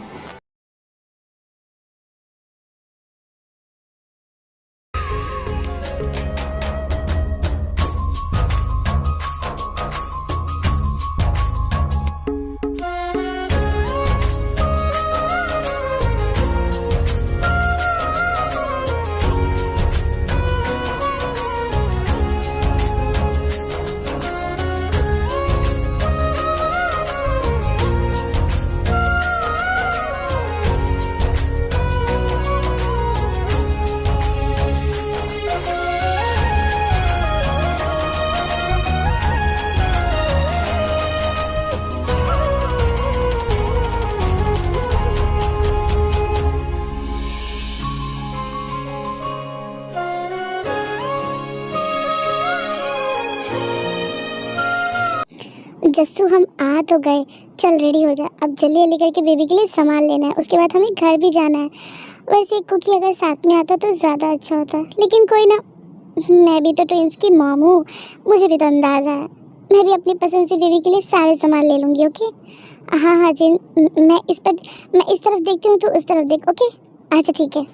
C: जस्सू, हम आ तो गए, चल रेडी हो जा। अब जल्दी जल्दी करके बेबी के लिए सामान लेना है, उसके बाद हमें घर भी जाना है। वैसे कुकी अगर साथ में आता तो ज़्यादा अच्छा होता, लेकिन कोई ना, मैं भी तो ट्विंस की मॉम हूँ, मुझे भी तो अंदाज़ा है। मैं भी अपनी पसंद से बेबी के लिए सारे सामान ले लूँगी। ओके? हाँ हाँ जी, मैं इस तरफ देखती हूँ, तो उस तरफ देख। ओके अच्छा ठीक है।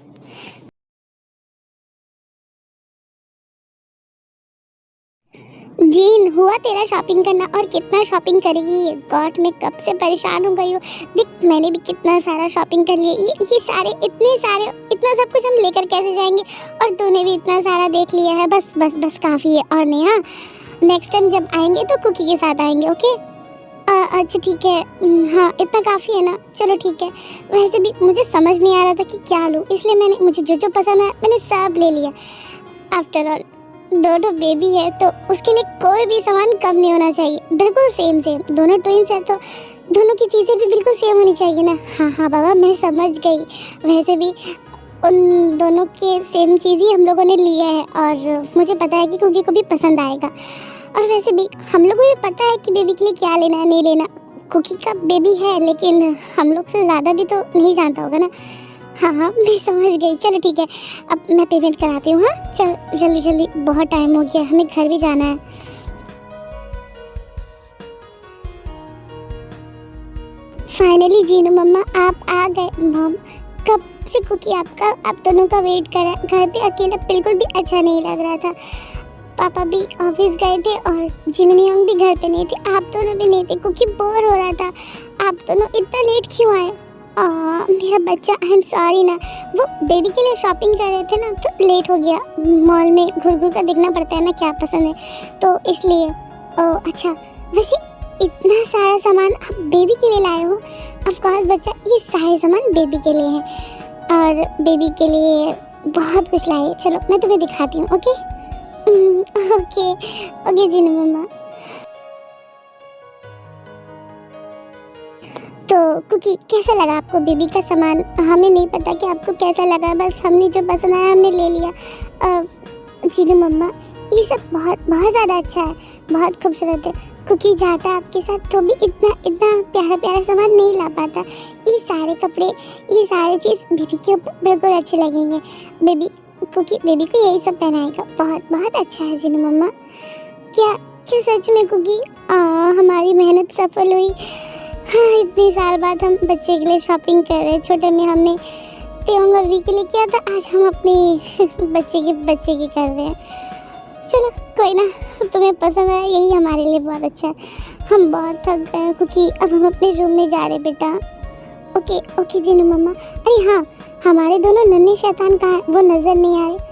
C: जीन, हुआ तेरा शॉपिंग करना? और कितना शॉपिंग करेगी ये? गॉड, मैं कब से परेशान हो गई हूँ। देख, मैंने भी कितना सारा शॉपिंग कर लिया। ये सारे, इतने सारे, इतना सब कुछ हम लेकर कैसे जाएंगे? और तूने भी इतना सारा देख लिया है। बस बस बस काफ़ी है, और नहीं। हाँ, नेक्स्ट टाइम जब आएंगे तो कुकी के साथ आएंगे। ओके? अच्छा ठीक है। हाँ, इतना काफ़ी है ना? चलो ठीक है। वैसे भी मुझे समझ नहीं आ रहा था कि क्या लूँ, इसलिए मुझे जो पसंद है मैंने सब ले लिया। आफ्टर ऑल दो बेबी है तो उसके लिए कोई भी सामान कम नहीं होना चाहिए। बिल्कुल सेम सेम, दोनों ट्विंस है तो दोनों की चीज़ें भी बिल्कुल सेम होनी चाहिए ना। हाँ हाँ बाबा, मैं समझ गई। वैसे भी उन दोनों के सेम चीज़ ही हम लोगों ने लिया है, और मुझे पता है कि कुकी को भी पसंद आएगा। और वैसे भी हम लोगों को भी पता है कि बेबी के लिए क्या लेना है, नहीं लेना। कुकी का बेबी है, लेकिन हम लोग से ज़्यादा भी तो नहीं जानता होगा ना। हाँ हाँ, मैं समझ गई। चलो ठीक है, अब मैं पेमेंट कराती हूँ। हाँ चल जल्दी जल्दी, बहुत टाइम हो गया, हमें घर भी जाना है। फाइनली जीनू मम्मा आप आ गए। मॉम, कब से कुकी आप दोनों का वेट कर रहा है। घर पे अकेला बिल्कुल भी अच्छा नहीं लग रहा था। पापा भी ऑफिस गए थे और जिमिनी योंग भी घर पे नहीं थे, आप दोनों भी नहीं थे। कुकी बोर हो रहा था। आप दोनों इतना लेट क्यों आए? मेरा बच्चा, आई एम सॉरी ना, वो बेबी के लिए शॉपिंग कर रहे थे ना, तो लेट हो गया। मॉल में घुर घुर कर देखना पड़ता है ना क्या पसंद है, तो इसलिए। अच्छा, वैसे इतना सारा सामान आप बेबी के लिए लाए हो? ऑफ कोर्स बच्चा, ये सारे सामान बेबी के लिए हैं, और बेबी के लिए बहुत कुछ लाए। चलो मैं तुम्हें दिखाती हूँ। ओके ओके ओके जीनू मम्मा। तो कुकी, कैसा लगा आपको बेबी का सामान? हमें नहीं पता कि आपको कैसा लगा, बस हमने जो पसंद आया हमने ले लिया। जीनू मम्मा, ये सब बहुत बहुत ज़्यादा अच्छा है, बहुत खूबसूरत है। कुकी जाता आपके साथ तो भी इतना इतना प्यारा प्यारा सामान नहीं ला पाता। ये सारे कपड़े, ये सारी चीज़ बेबी के ऊपर बिल्कुल अच्छे लगेंगे। कुकी बेबी को यही सब पहनाएगा। बहुत बहुत अच्छा है जीनू मम्मा। क्या क्या सच में कुकी हमारी मेहनत सफल हुई? हाँ, इतने साल बाद हम बच्चे के लिए शॉपिंग कर रहे हैं। छोटे में हमने त्योंग और वी के लिए किया था, आज हम अपने बच्चे की कर रहे हैं। चलो कोई ना, तुम्हें पसंद आया यही हमारे लिए बहुत अच्छा है। हम बहुत थक गए हैं क्योंकि अब हम अपने रूम में जा रहे बेटा। ओके ओके जीनू मम्मा। अरे हाँ, हमारे दोनों नन्हे शैतान कहाँ हैं? वो नज़र नहीं आ रहे।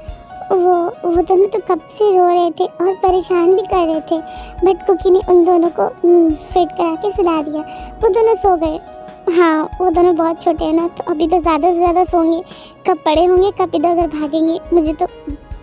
C: वो दोनों तो कब से रो रहे थे और परेशान भी कर रहे थे, बट कुकी ने उन दोनों को फिट करा के सुला दिया। वो दोनों सो गए। हाँ, वो दोनों बहुत छोटे हैं ना, तो अभी तो ज़्यादा से ज़्यादा सोंगे। कब बड़े होंगे, कब इधर उधर भागेंगे, मुझे तो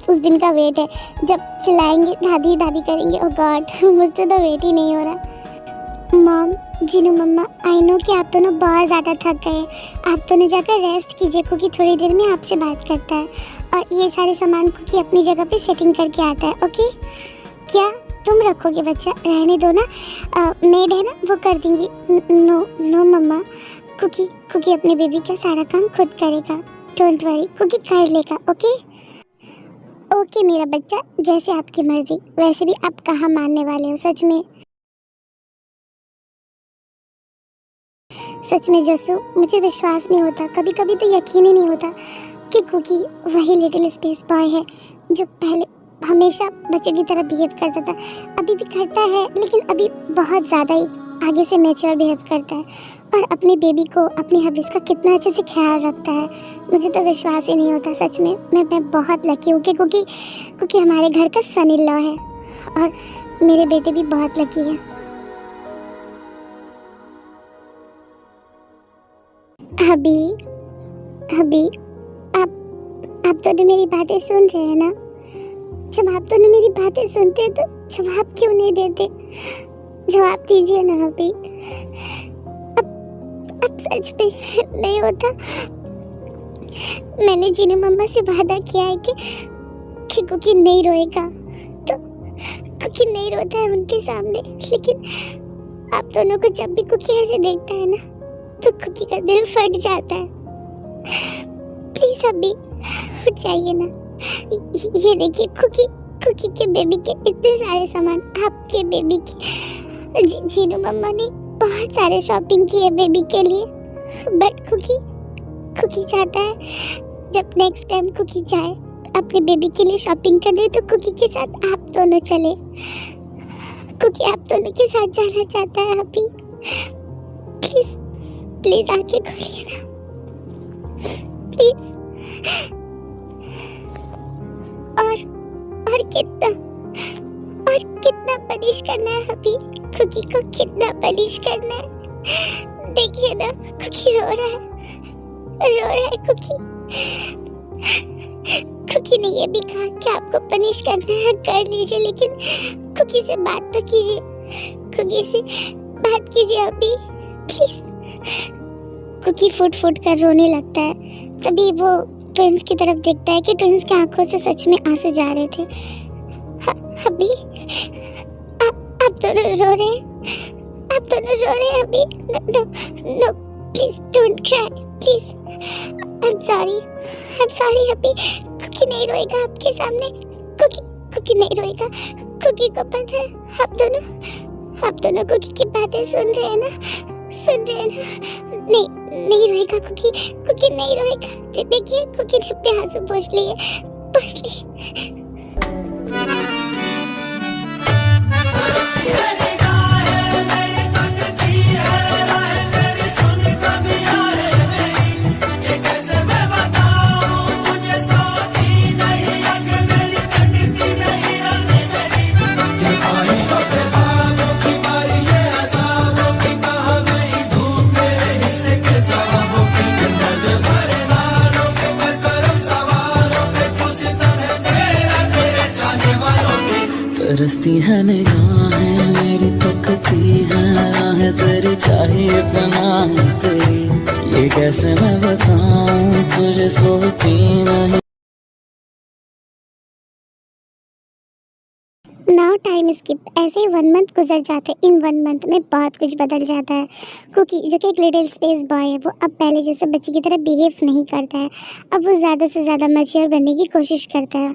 C: उस दिन का वेट है जब चिल्लाएंगे दादी दादी करेंगे। ओ गॉड, मुझसे तो वेट ही नहीं हो रहा। Mom, Jinu mama, I know कि आप दोनों बहुत ज़्यादा थक गए। आप दोनों जाकर रेस्ट कीजिए क्योंकि थोड़ी देर में आपसे बात करता है और ये सारे सामान कुकी अपनी जगह पे सेटिंग करके आता है। ओके, क्या तुम रखोगे बच्चा? रहने दो ना, मेड है ना, वो कर देंगी। नो नो मम्मा, कुकी अपने बेबी का सारा काम खुद करेगा। डोंट वरी, कुकी कर लेगा। ओके ओके मेरा बच्चा, जैसे आपकी मर्जी। वैसे भी आप कहाँ मानने वाले हो? सच में जसू, मुझे विश्वास नहीं होता, कभी कभी तो यकीन ही नहीं होता कि कुकी वही लिटिल स्पेस बॉय है जो पहले हमेशा बच्चों की तरह बिहेव करता था। अभी भी करता है, लेकिन अभी बहुत ज़्यादा ही आगे से मैच्योर बिहेव करता है और अपने बेबी को, अपने हबीज का कितना अच्छे से ख्याल रखता है। मुझे तो विश्वास ही नहीं होता सच में। मैं बहुत लकी हूँ कि कुकी हमारे घर का सन इन लॉ है और मेरे बेटे भी बहुत लकी है। अभी आप दोनों मेरी बातें सुन रहे हैं ना? जब आप दोनों मेरी बातें सुनते हैं तो जवाब क्यों नहीं देते? जवाब दीजिए ना अभी। अब सच में नहीं होता। मैंने जीनू मम्मा से वादा किया है कि कुकी नहीं रोएगा, तो कुकी नहीं रोता है उनके सामने। लेकिन आप दोनों को जब भी कुकी ऐसे देखता है ना तो कुकी का दिल फट जाता है। प्लीज अभी उठ जाइए ना। ये देखिए, कुकी के बेबी के इतने सारे सामान आपके बेबी की। जीनू मम्मा ने बहुत सारे शॉपिंग किए बेबी के लिए, बट कुकी चाहता है जब नेक्स्ट टाइम कुकी जाए अपने बेबी के लिए शॉपिंग करने तो कुकी के साथ आप दोनों चले। कुकी आप दोनों के साथ जाना चाहता है अभी। प्लीज आके खोलिए ना, प्लीज। और कितना पनिश करना है अभी? कुकी को कितना पनिश करना है? देखिए ना, कुकी रो रहा है कुकी ने ये भी कहा कि आपको पनिश करना है कर लीजिए, लेकिन कुकी से बात तो कीजिए। कुकी से बात कीजिए अभी, प्लीज। कुकी फुट कर रोने लगता है। तभी वो ट्विंस की तरफ देखता है कि ट्विंस की आंखों से सच में आंसू जा रहे थे। अभी आप दोनों रो रहे हैं अभी। No please don't cry, please. I am sorry अभी। कुकी नहीं रोएगा आपके सामने। कुकी नहीं रोएगा। कुकी को पता है आप दोनों कुकी की बातें सुन रहे हैं ना? नहीं रोएगा कुकी नहीं रोएगा। देखिए, कुकी ने अपने आंसू पोंछ लिए।
E: तरसती है निगाहें मेरी, तकती है राहें तेरी, चाहिए पनाह तेरी। ये कैसे मैं बताऊं तुझे, सोती नहीं।
C: Now time skip. ऐसे ही 1 मंथ गुजर जाते। इन 1 मंथ में बहुत कुछ बदल जाता है। कुकी जो कि एक लिटिल स्पेस बॉय है, वो अब पहले जैसे बच्चे की तरह बिहेव नहीं करता है। अब वो ज़्यादा से ज़्यादा मैच्योर बनने की कोशिश करता है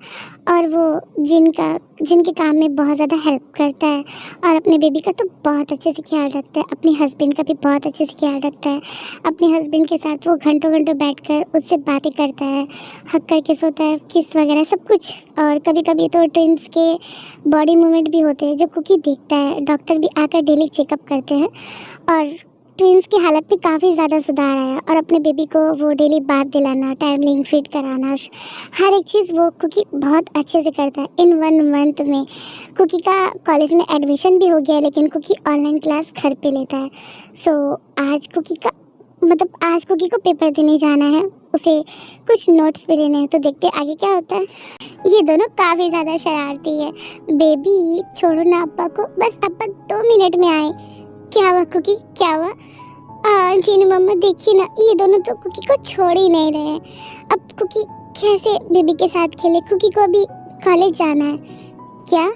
C: और वो जिनके काम में बहुत ज़्यादा हेल्प करता है और अपने बेबी का तो बहुत अच्छे से ख्याल रखता है। अपने हस्बैंड का भी बहुत अच्छे से ख्याल रखता है। अपने हस्बैंड के साथ वो घंटों बैठकर उससे बातें करता है, हक करके सोता है, किस वगैरह सब कुछ। और कभी कभी तो ट्विंस के बॉडी मूवमेंट भी होते हैं जो कुकी देखता है। डॉक्टर भी आकर डेली चेकअप करते हैं और ट्विंस की हालत में काफ़ी ज़्यादा सुधार आया। और अपने बेबी को वो डेली बात दिलाना, टाइमली फीड कराना, हर एक चीज़ वो कुकी बहुत अच्छे से करता है। इन 1 मंथ में कुकी का कॉलेज में एडमिशन भी हो गया है, लेकिन कुकी ऑनलाइन क्लास घर पे लेता है। आज कुकी को पेपर देने जाना है, उसे कुछ नोट्स भी लेने हैं। तो देखते हैं आगे क्या होता है। ये दोनों काफ़ी ज़्यादा शरारती है। बेबी छोड़ो ना अप्पा को, बस अप्पा 2 मिनट में आए। क्या हुआ कुकी, क्या हुआ? जीनू मम्मा देखिए ना, ये दोनों तो कुकी को छोड़ ही नहीं रहे हैं। अब कुकी कैसे बेबी के साथ खेले? कुकी को अभी कॉलेज जाना है। क्या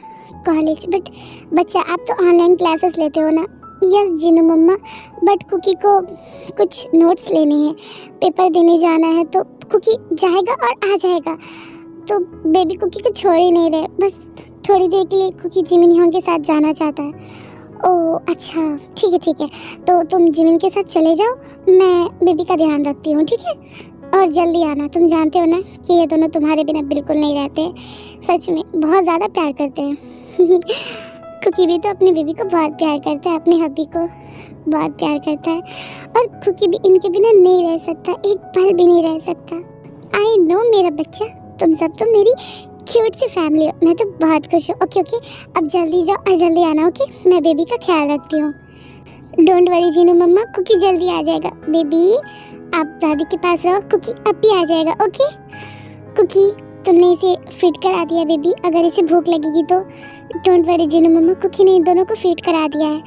C: कॉलेज? बट बच्चा आप तो ऑनलाइन क्लासेस लेते हो ना? Yes Jinu mama, but Kookie को कुछ नोट्स लेने हैं, पेपर देने जाना है, तो कुकी जाएगा और आ जाएगा। तो बेबी कुकी को छोड़ ही नहीं रहे। बस थोड़ी देर के लिए कुकी जिमिन होंग के साथ जाना चाहता है। ओह अच्छा, ठीक है, तो तुम जिमिन के साथ चले जाओ, मैं बेबी का ध्यान रखती हूँ, ठीक है? और जल्दी आना। तुम जानते हो ना कि ये दोनों तुम्हारे बिना बिल्कुल नहीं रहते। सच में बहुत ज़्यादा प्यार करते हैं। कुकी भी तो अपनी बेबी को बहुत प्यार करता है, अपने हब्बी को बहुत प्यार करता है, और कुकी भी इनके बिना नहीं रह सकता, एक पल भी नहीं रह सकता। आई नो मेरा बच्चा, तुम सब तो मेरी क्यूट सी फैमिली हो। मैं तो बहुत खुश हूँ। ओके, अब जल्दी जाओ और जल्दी आना। ओके, मैं बेबी का ख्याल रखती हूँ। Don't worry Jinu mama, Kookie जल्दी आ जाएगा। बेबी आप दादी के पास रहो, कुकी अब भी आ जाएगा। ओके कुकी, तुमने इसे फीड करा दिया बेबी, अगर इसे भूख लगेगी तो। Don't worry Jinu mama, Kookie ने इन दोनों को फीड करा दिया है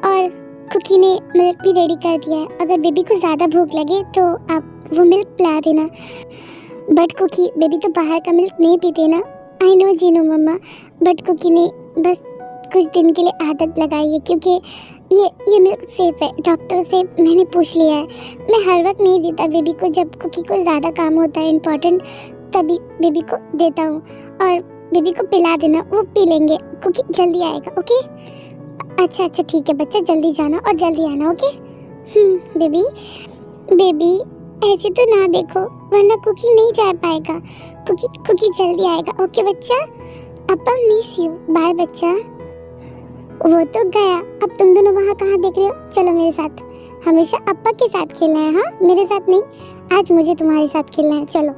C: और कुकी ने मिल्क भी रेडी कर दिया है। अगर बेबी को ज़्यादा भूख लगे तो आप वो मिल्क पिला देना। बट कुकी, बेबी तो बाहर का मिल्क नहीं पीते ना। I know Jinu mama, but Kookie ने बस कुछ दिन के लिए आदत लगाई है, क्योंकि ये मिल्क सेफ है। डॉक्टर से मैंने पूछ लिया है। मैं हर वक्त नहीं देता बेबी को, जब कुकी को ज़्यादा काम होता है इम्पोर्टेंट, तभी बेबी को देता हूँ। और बेबी को पिला देना, वो पी लेंगे। कुकी जल्दी आएगा। ओके अच्छा ठीक है बच्चा, जल्दी जाना और जल्दी आना। ओके बेबी ऐसे तो ना देखो, वरना कुकी नहीं जा पाएगा। कुकी जल्दी आएगा। ओके बच्चा, अप्पा मिस यू, बाय बच्चा। वो तो गया, अब तुम दोनों वहाँ कहाँ देख रहे हो? चलो मेरे साथ, हमेशा अप्पा के साथ खेलना है। हाँ मेरे साथ नहीं, आज मुझे तुम्हारे साथ खेलना है। चलो।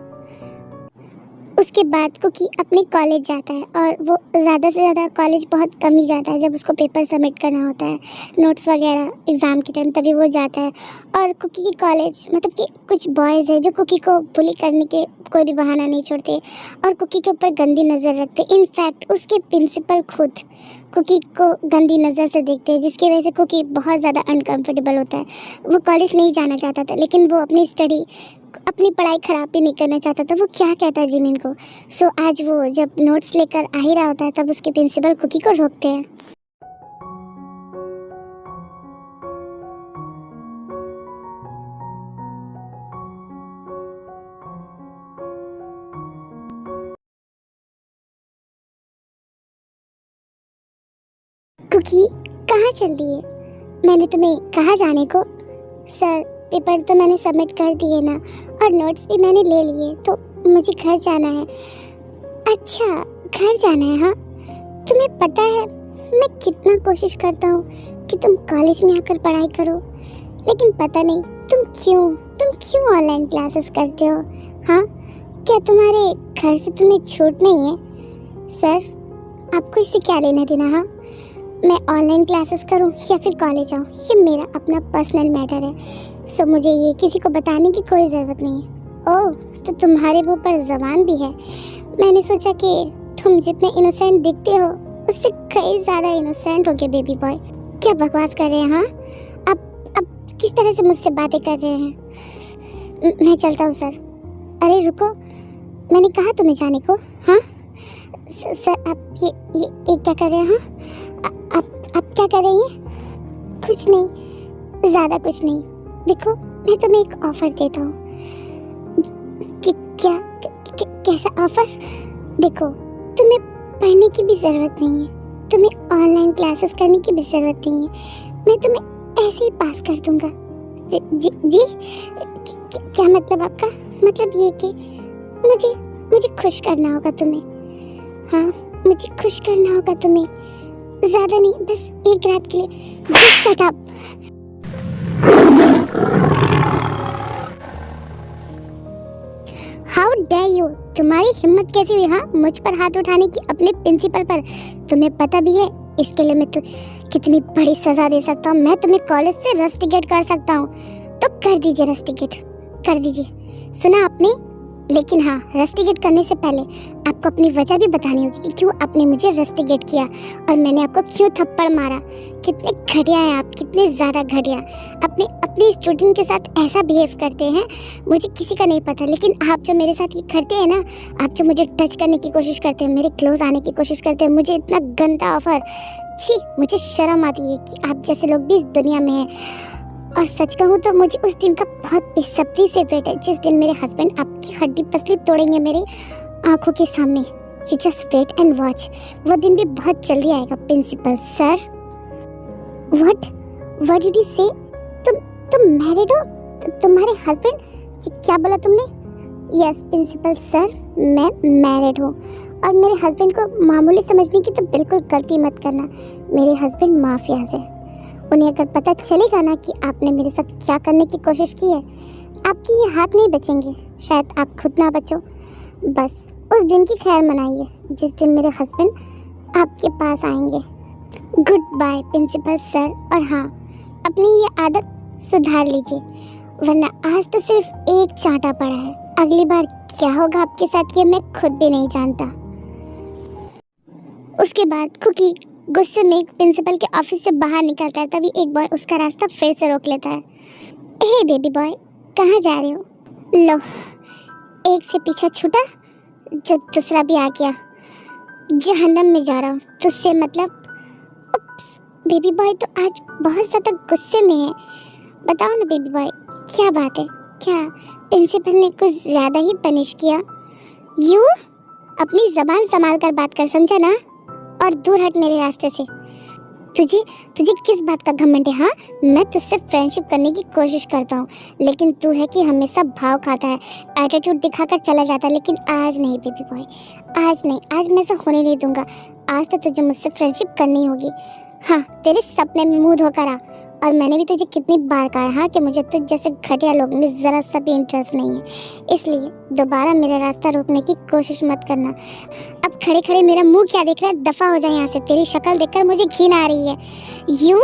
C: उसके बाद कुकी अपने कॉलेज जाता है, और वो ज़्यादा से ज़्यादा कॉलेज बहुत कम ही जाता है। जब उसको पेपर सबमिट करना होता है, नोट्स वगैरह एग्ज़ाम के टाइम, तभी वो जाता है। और कुकी की कॉलेज, मतलब कि कुछ बॉयज़ हैं जो कुकी को बुली करने के कोई भी बहाना नहीं छोड़ते और कुकी के ऊपर गंदी नज़र रखते। इनफैक्ट उसके प्रिंसिपल खुद कुकी को गंदी नज़र से देखते हैं, जिसकी वजह से कुकी बहुत ज़्यादा अनकंफर्टेबल होता है। वो कॉलेज नहीं जाना चाहता था, लेकिन वो अपनी पढ़ाई ख़राब भी नहीं करना चाहता था। वो क्या कहता है जिमिन को। सो आज वो जब नोट्स लेकर आ ही रहा होता है, तब उसके प्रिंसिपल कुकी को रोकते हैं। कुकी कहाँ चल रही है? मैंने तुम्हें कहा जाने को। सर पेपर तो मैंने सबमिट कर दिए ना, और नोट्स भी मैंने ले लिए, तो मुझे घर जाना है। अच्छा घर जाना है? हाँ तुम्हें पता है मैं कितना कोशिश करता हूँ कि तुम कॉलेज में आकर पढ़ाई करो, लेकिन पता नहीं तुम क्यों ऑनलाइन क्लासेस करते हो। हाँ क्या तुम्हारे घर से तुम्हें छूट नहीं है? सर आपको इससे क्या लेना देना? हाँ मैं ऑनलाइन क्लासेस करूं या फिर कॉलेज आऊं, ये मेरा अपना पर्सनल मैटर है। सो मुझे ये किसी को बताने की कोई ज़रूरत नहीं है। ओह तो तुम्हारे मुंह पर ज़बान भी है। मैंने सोचा कि तुम जितने इनोसेंट दिखते हो उससे कई ज़्यादा इनोसेंट हो गए बेबी बॉय। क्या बकवास कर रहे हैं? हाँ अब किस तरह से मुझसे बातें कर रहे हैं? मैं चलता हूँ सर। अरे रुको, मैंने कहा तुम्हें जाने को। हाँ सर आप ये क्या कर रहे हैं? हाँ आप क्या कर रही हैं? कुछ नहीं, ज़्यादा कुछ नहीं। देखो मैं तुम्हें एक ऑफ़र देता हूँ। कैसा ऑफ़र? देखो तुम्हें पढ़ने की भी ज़रूरत नहीं है, तुम्हें ऑनलाइन क्लासेस करने की भी ज़रूरत नहीं है। मैं तुम्हें ऐसे ही पास कर दूँगा। जी क्या मतलब आपका? मतलब ये कि मुझे खुश करना होगा तुम्हें। हाँ मुझे खुश करना होगा तुम्हें, ज़्यादा नहीं, बस एक रात के लिए। Just shut up. How dare you, तुम्हारी हिम्मत कैसी हुई हाँ मुझ पर हाथ उठाने की, अपने प्रिंसिपल पर? तुम्हें पता भी है इसके लिए मैं तो कितनी बड़ी सज़ा दे सकता हूँ। मैं तुम्हें कॉलेज से रस्टिकेट कर सकता हूँ। तो कर दीजिए रस्टिकेट, कर दीजिए। सुना आपने? लेकिन हाँ, रस्टिकेट करने से पहले आपको अपनी वजह भी बतानी होगी कि क्यों आपने मुझे रस्टिकेट किया और मैंने आपको क्यों थप्पड़ मारा। कितने घटिया हैं आप, कितने ज़्यादा घटिया। अपने स्टूडेंट के साथ ऐसा बिहेव करते हैं, मुझे किसी का नहीं पता, लेकिन आप जो मेरे साथ ये करते हैं ना, आप जो मुझे टच करने की कोशिश करते हैं, मेरे क्लोज आने की कोशिश करते हैं, मुझे इतना गंदा ऑफर, छी, मुझे शर्म आती है कि आप जैसे लोग भी इस दुनिया में हैं। और सच कहूँ तो मुझे उस दिन का बहुत बेसब्री से वेट है, जिस दिन मेरे हस्बैंड आपकी हड्डी पसली तोड़ेंगे मेरे आंखों के सामने। You just wait and watch, वो दिन भी बहुत जल्दी आएगा। Principal sir, what did you say? तुम मैरिड हो? तुम्हारे हस्बैंड? क्या बोला तुमने? यस प्रिंसिपल सर, मैं मैरिड हूँ और मेरे हस्बैंड को मामूली समझने की तो बिल्कुल गलती मत करना। मेरे हस्बैंड माफिया है, उन्हें अगर पता चलेगा ना कि आपने मेरे साथ क्या करने की कोशिश की है, आपके ये हाथ नहीं बचेंगे, शायद आप खुद ना बचो। बस उस दिन की खैर मनाइए जिस दिन मेरे हस्बैंड आपके पास आएंगे। गुड बाय प्रिंसिपल सर, और हाँ, अपनी ये आदत सुधार लीजिए, वरना आज तो सिर्फ एक चांटा पड़ा है, अगली बार क्या होगा आपके साथ ये मैं खुद भी नहीं जानता। उसके बाद कुकी गुस्से में प्रिंसिपल के ऑफिस से बाहर निकलता है, तभी एक बॉय उसका रास्ता फिर से रोक लेता है। हे बेबी बॉय, कहाँ जा रहे हो? लो, एक से पीछा छूटा, जो दूसरा भी आ गया। जहन्नम में जा रहा हूँ तुझसे मतलब। उप्स, बेबी बॉय तो आज बहुत ज़्यादा गुस्से में है। बताओ ना बेबी बॉय, क्या बात है? क्या प्रिंसिपल ने कुछ ज़्यादा ही पनिश किया? यू अपनी ज़बान संभाल कर बात कर, समझा ना? और दूर हट मेरे रास्ते से। तुझे किस बात का घमंड है? हाँ, मैं तुझसे फ्रेंडशिप करने की कोशिश करता हूँ, लेकिन तू है कि हमेशा भाव खाता है, एटीट्यूड दिखाकर चला जाता है। लेकिन आज नहीं बेबी बॉय, आज नहीं, आज मैं ऐसा होने नहीं दूंगा। आज तो तुझे मुझसे फ्रेंडशिप करनी होगी। हाँ, तेरे सपने में मुँह धोकर आ। और मैंने भी तुझे कितनी बार कहा है हाँ कि मुझे तुझ जैसे घटिया लोगों में ज़रा सा भी इंटरेस्ट नहीं है, इसलिए दोबारा मेरा रास्ता रोकने की कोशिश मत करना। अब खड़े खड़े मेरा मुंह क्या देख रहा है? दफ़ा हो जाए यहाँ से, तेरी शक्ल देखकर मुझे घिन आ रही है। यूँ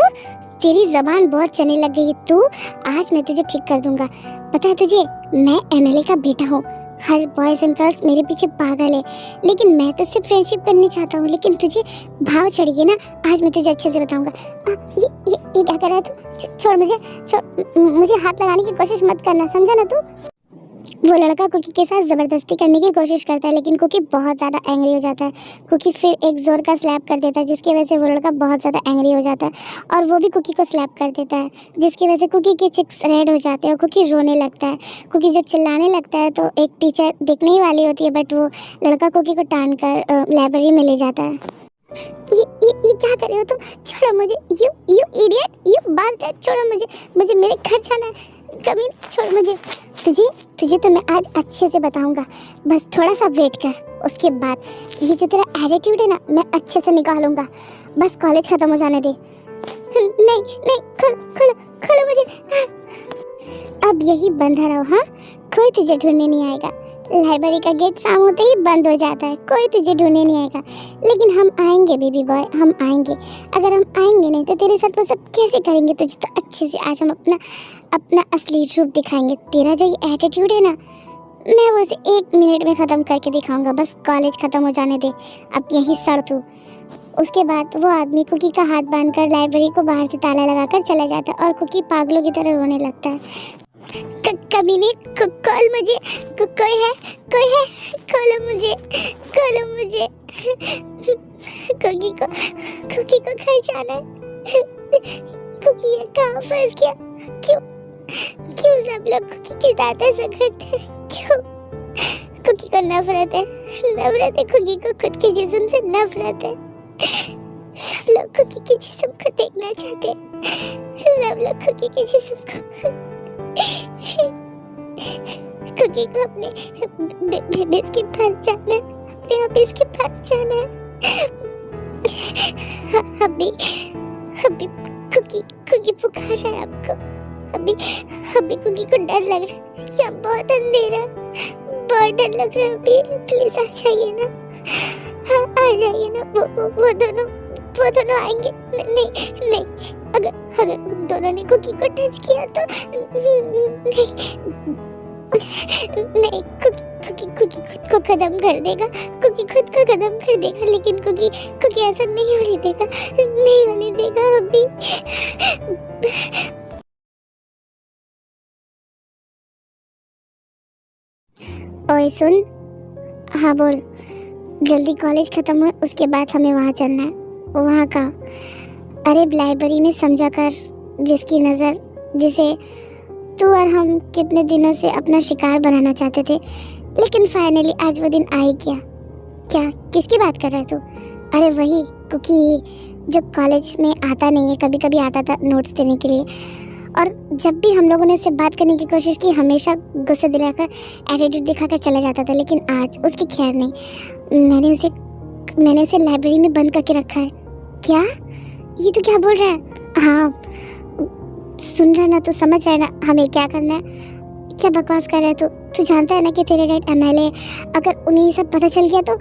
C: तेरी ज़बान बहुत चलने लग गई है तू, आज मैं तुझे ठीक कर दूंगा। पता है तुझे, मैं एमएलए का बेटा हूँ, हर बॉयज़ एंड गर्ल्स मेरे पीछे पागल है, लेकिन मैं तो सिर्फ फ्रेंडशिप करनी चाहता हूँ। लेकिन तुझे भाव चढ़िए ना, आज मैं तुझे अच्छे से बताऊँगा। ये क्या कर रहा है तू? छोड़ मुझे, छोड़, मुझे हाथ लगाने की कोशिश मत करना, समझा ना तू? वो लड़का कुकी के साथ ज़बरदस्ती करने की कोशिश करता है, लेकिन कुकी बहुत ज़्यादा एंग्री हो जाता है। कुकी फिर एक ज़ोर का स्लैप कर देता है, जिसकी वजह से वो लड़का बहुत ज़्यादा एंग्री हो जाता है और वो भी कुकी को स्लैप कर देता है, जिसकी वजह से कुकी के चिक्स रेड हो जाते हैं और कुकी रोने लगता है। कुकी जब चिल्लाने लगता है तो एक टीचर देखने ही वाली होती है, बट वो लड़का कुकी को टान कर लाइब्रेरी में ले जाता है। ये क्या कर रहे हो तुम? छोड़ो मुझे, यू इडियट, यू बास्टर्ड, छोड़ो मुझे मेरे घर जाना है। कभी छोड़ मुझे। तुझे तो मैं आज अच्छे से बताऊंगा, बस थोड़ा सा वेट कर। उसके बाद ये जो तेरा एटीट्यूड है ना, मैं अच्छे से निकालूंगा। बस कॉलेज खत्म हो जाने दे। नहीं, खोलो मुझे। अब यही बंधा रहो, हाँ, कोई तुझे ढूंढने नहीं आएगा। लाइब्रेरी का गेट शाम होते ही बंद हो जाता है, कोई तुझे ढूंढने नहीं आएगा। लेकिन हम आएंगे बेबी बॉय, हम आएंगे। अगर हम आएंगे नहीं तो तेरे साथ वो सब कैसे करेंगे? तुझे तो अच्छे से आज हम अपना असली रूप दिखाएंगे। तेरा जो ये एटीट्यूड है ना, मैं वो उसे 1 मिनट में ख़त्म करके दिखाऊंगा। बस कॉलेज ख़त्म हो जाने दे, अब यहीं सड़ तू। उसके बाद वो आदमी कुकी का हाथ बांधकर लाइब्रेरी को बाहर से ताला लगाकर चला जाता है और कुकी पागलों की तरह रोने लगता है। कभी नहीं, कॉल मुझे, कोई है, खोलो मुझे। कुकी को घर जाना है। कुकी ये कहाँ फंस गया? क्यों सब लोग कुकी के साथ ऐसा करते हैं? क्यों? कुकी को नफरत है, कुकी को खुद के जिस्म से नफरत है। सब लोग कुकी के जिस्म को देखना चाहते हैं, सब लोग कुकी के जिस्म को कुकी को अपने बेबीज के पास जाना है, अपने ऑफिस के पास जाना है। अभी कुकी पुकार रहा है आपको। अभी कुकी को डर लग रहा है, यहाँ बहुत अंधेरा है, बहुत डर लग रहा है। अभी प्लीज आ जाइए ना, आ जाइए ना। वो दोनों आएंगे। नहीं, अगर उन दोनों ने कुकी को टच किया तो नहीं, कुकी खत्म कर देगा, कुकी खुद को खत्म कर देगा, लेकिन कुकी ऐसा नहीं होने देगा, नहीं होने देगा अभी। ओए सुन, हाँ बोल। जल्दी कॉलेज खत्म हो, उसके बाद हमें वहाँ चलना है। वहाँ का? अरे लाइब्रेरी में समझा कर, जिसकी नज़र, जिसे तू और हम कितने दिनों से अपना शिकार बनाना चाहते थे, लेकिन फाइनली आज वो दिन आ ही गया। क्या, किसकी बात कर रहे तू? अरे वही कुकी जो कॉलेज में आता नहीं है, कभी कभी आता था नोट्स देने के लिए, और जब भी हम लोगों ने उससे बात करने की कोशिश की हमेशा गुस्से दिलाकर, एटीट्यूड दिखाकर चला जाता था, लेकिन आज उसकी खैर नहीं। मैंने उसे लाइब्रेरी में बंद करके रखा है। क्या? ये तो क्या बोल रहा है? हाँ सुन रहा ना, तू समझ रहा है ना हमें क्या करना है? क्या बकवास कर रहा है तू जानता है ना कि तेरे डैड एमएलए, अगर उन्हें सब पता चल गया तो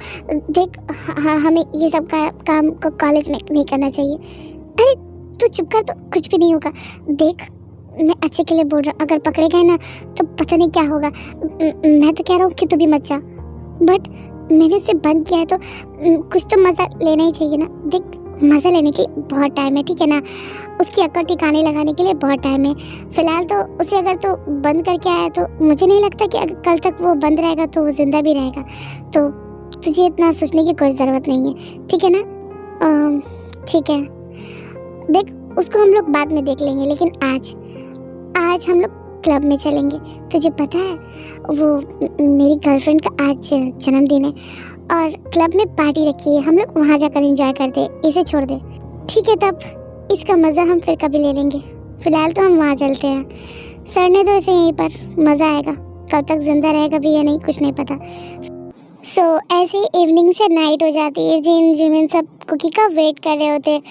C: देख, हमें ये सब काम को कॉलेज में नहीं करना चाहिए। अरे तू चुप कर, तो कुछ भी नहीं होगा। देख मैं अच्छे के लिए बोल रहा हूँ, अगर पकड़े गए ना तो पता नहीं क्या होगा। मैं तो कह रहा हूँ कि तू भी मत जा, बट मैंने उसे बंद किया है तो कुछ तो मज़ा लेना ही चाहिए ना। देख मज़ा लेने के लिए बहुत टाइम है, ठीक है ना, उसकी अक्ल ठिकाने लगाने के लिए बहुत टाइम है। फिलहाल तो उसे अगर तो बंद करके आया तो मुझे नहीं लगता कि अगर कल तक वो बंद रहेगा तो वो ज़िंदा भी रहेगा, तो तुझे इतना सोचने की कोई ज़रूरत नहीं है, ठीक है ना? ठीक है, देख उसको हम लोग बाद में देख लेंगे, लेकिन आज हम लोग क्लब में चलेंगे। तुझे पता है वो मेरी गर्लफ्रेंड का आज जन्मदिन है और क्लब में पार्टी रखी है, हम लोग वहाँ जाकर एंजॉय करते, इसे छोड़ दे। ठीक है, तब इसका मज़ा हम फिर कभी ले लेंगे, फिलहाल तो हम वहाँ चलते हैं। सड़ने दो इसे यहीं पर, मज़ा आएगा। कब तक जिंदा रहेगा भी या नहीं कुछ नहीं पता। सो ऐसे ही इवनिंग से नाइट हो जाती है। जिमिन सब कुकी का वेट कर रहे होते,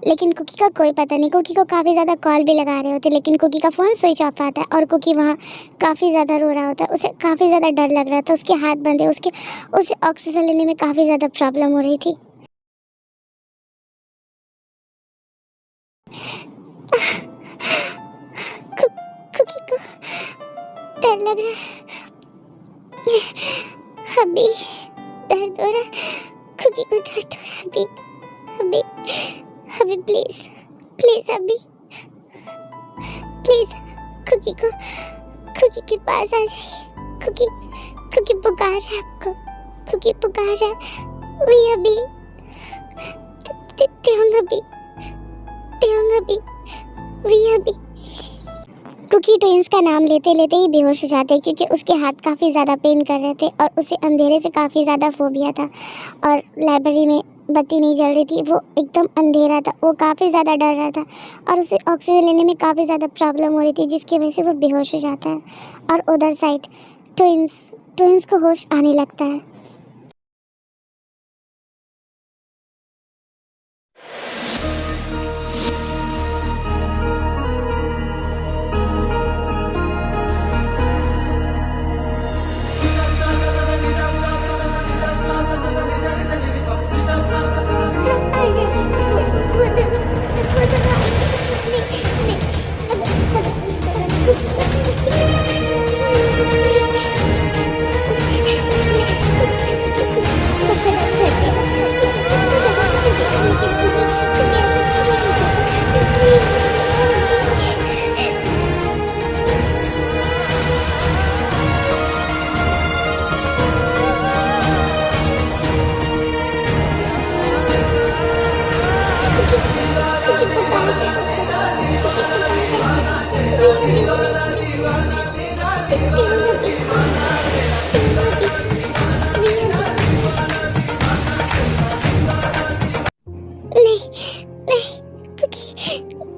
C: लेकिन कुकी का कोई पता नहीं। कुकी को काफ़ी ज़्यादा कॉल भी लगा रहे होते, लेकिन कुकी का फ़ोन स्विच ऑफ आता है और कुकी वहाँ काफ़ी ज़्यादा रो रहा होता है। उसे काफ़ी ज़्यादा डर लग रहा था, उसके हाथ बंधे, उसे ऑक्सीजन लेने में काफ़ी ज़्यादा प्रॉब्लम हो रही थी। कुकी को डर लग रहा है, अभी दर्द हो रहा है, कुकी को दर्द हो रहा है। अभी प्लीज अभी प्लीज कुकी के पास आ जाइए। कुकी पुकार है आपको, कुकी पुकार है। वही अभी वही अभी कुकी ट्विंस का नाम लेते लेते ही बेहोश हो जाते, क्योंकि उसके हाथ काफ़ी ज़्यादा पेन कर रहे थे और उसे अंधेरे से काफ़ी ज़्यादा फोबिया था, और लाइब्रेरी में बत्ती नहीं जल रही थी, वो एकदम अंधेरा था, वो काफ़ी ज़्यादा डर रहा था और उसे ऑक्सीजन लेने में काफ़ी ज़्यादा प्रॉब्लम हो रही थी, जिसकी वजह से वो बेहोश हो जाता है। और उधर साइड ट्विंस को होश आने लगता है।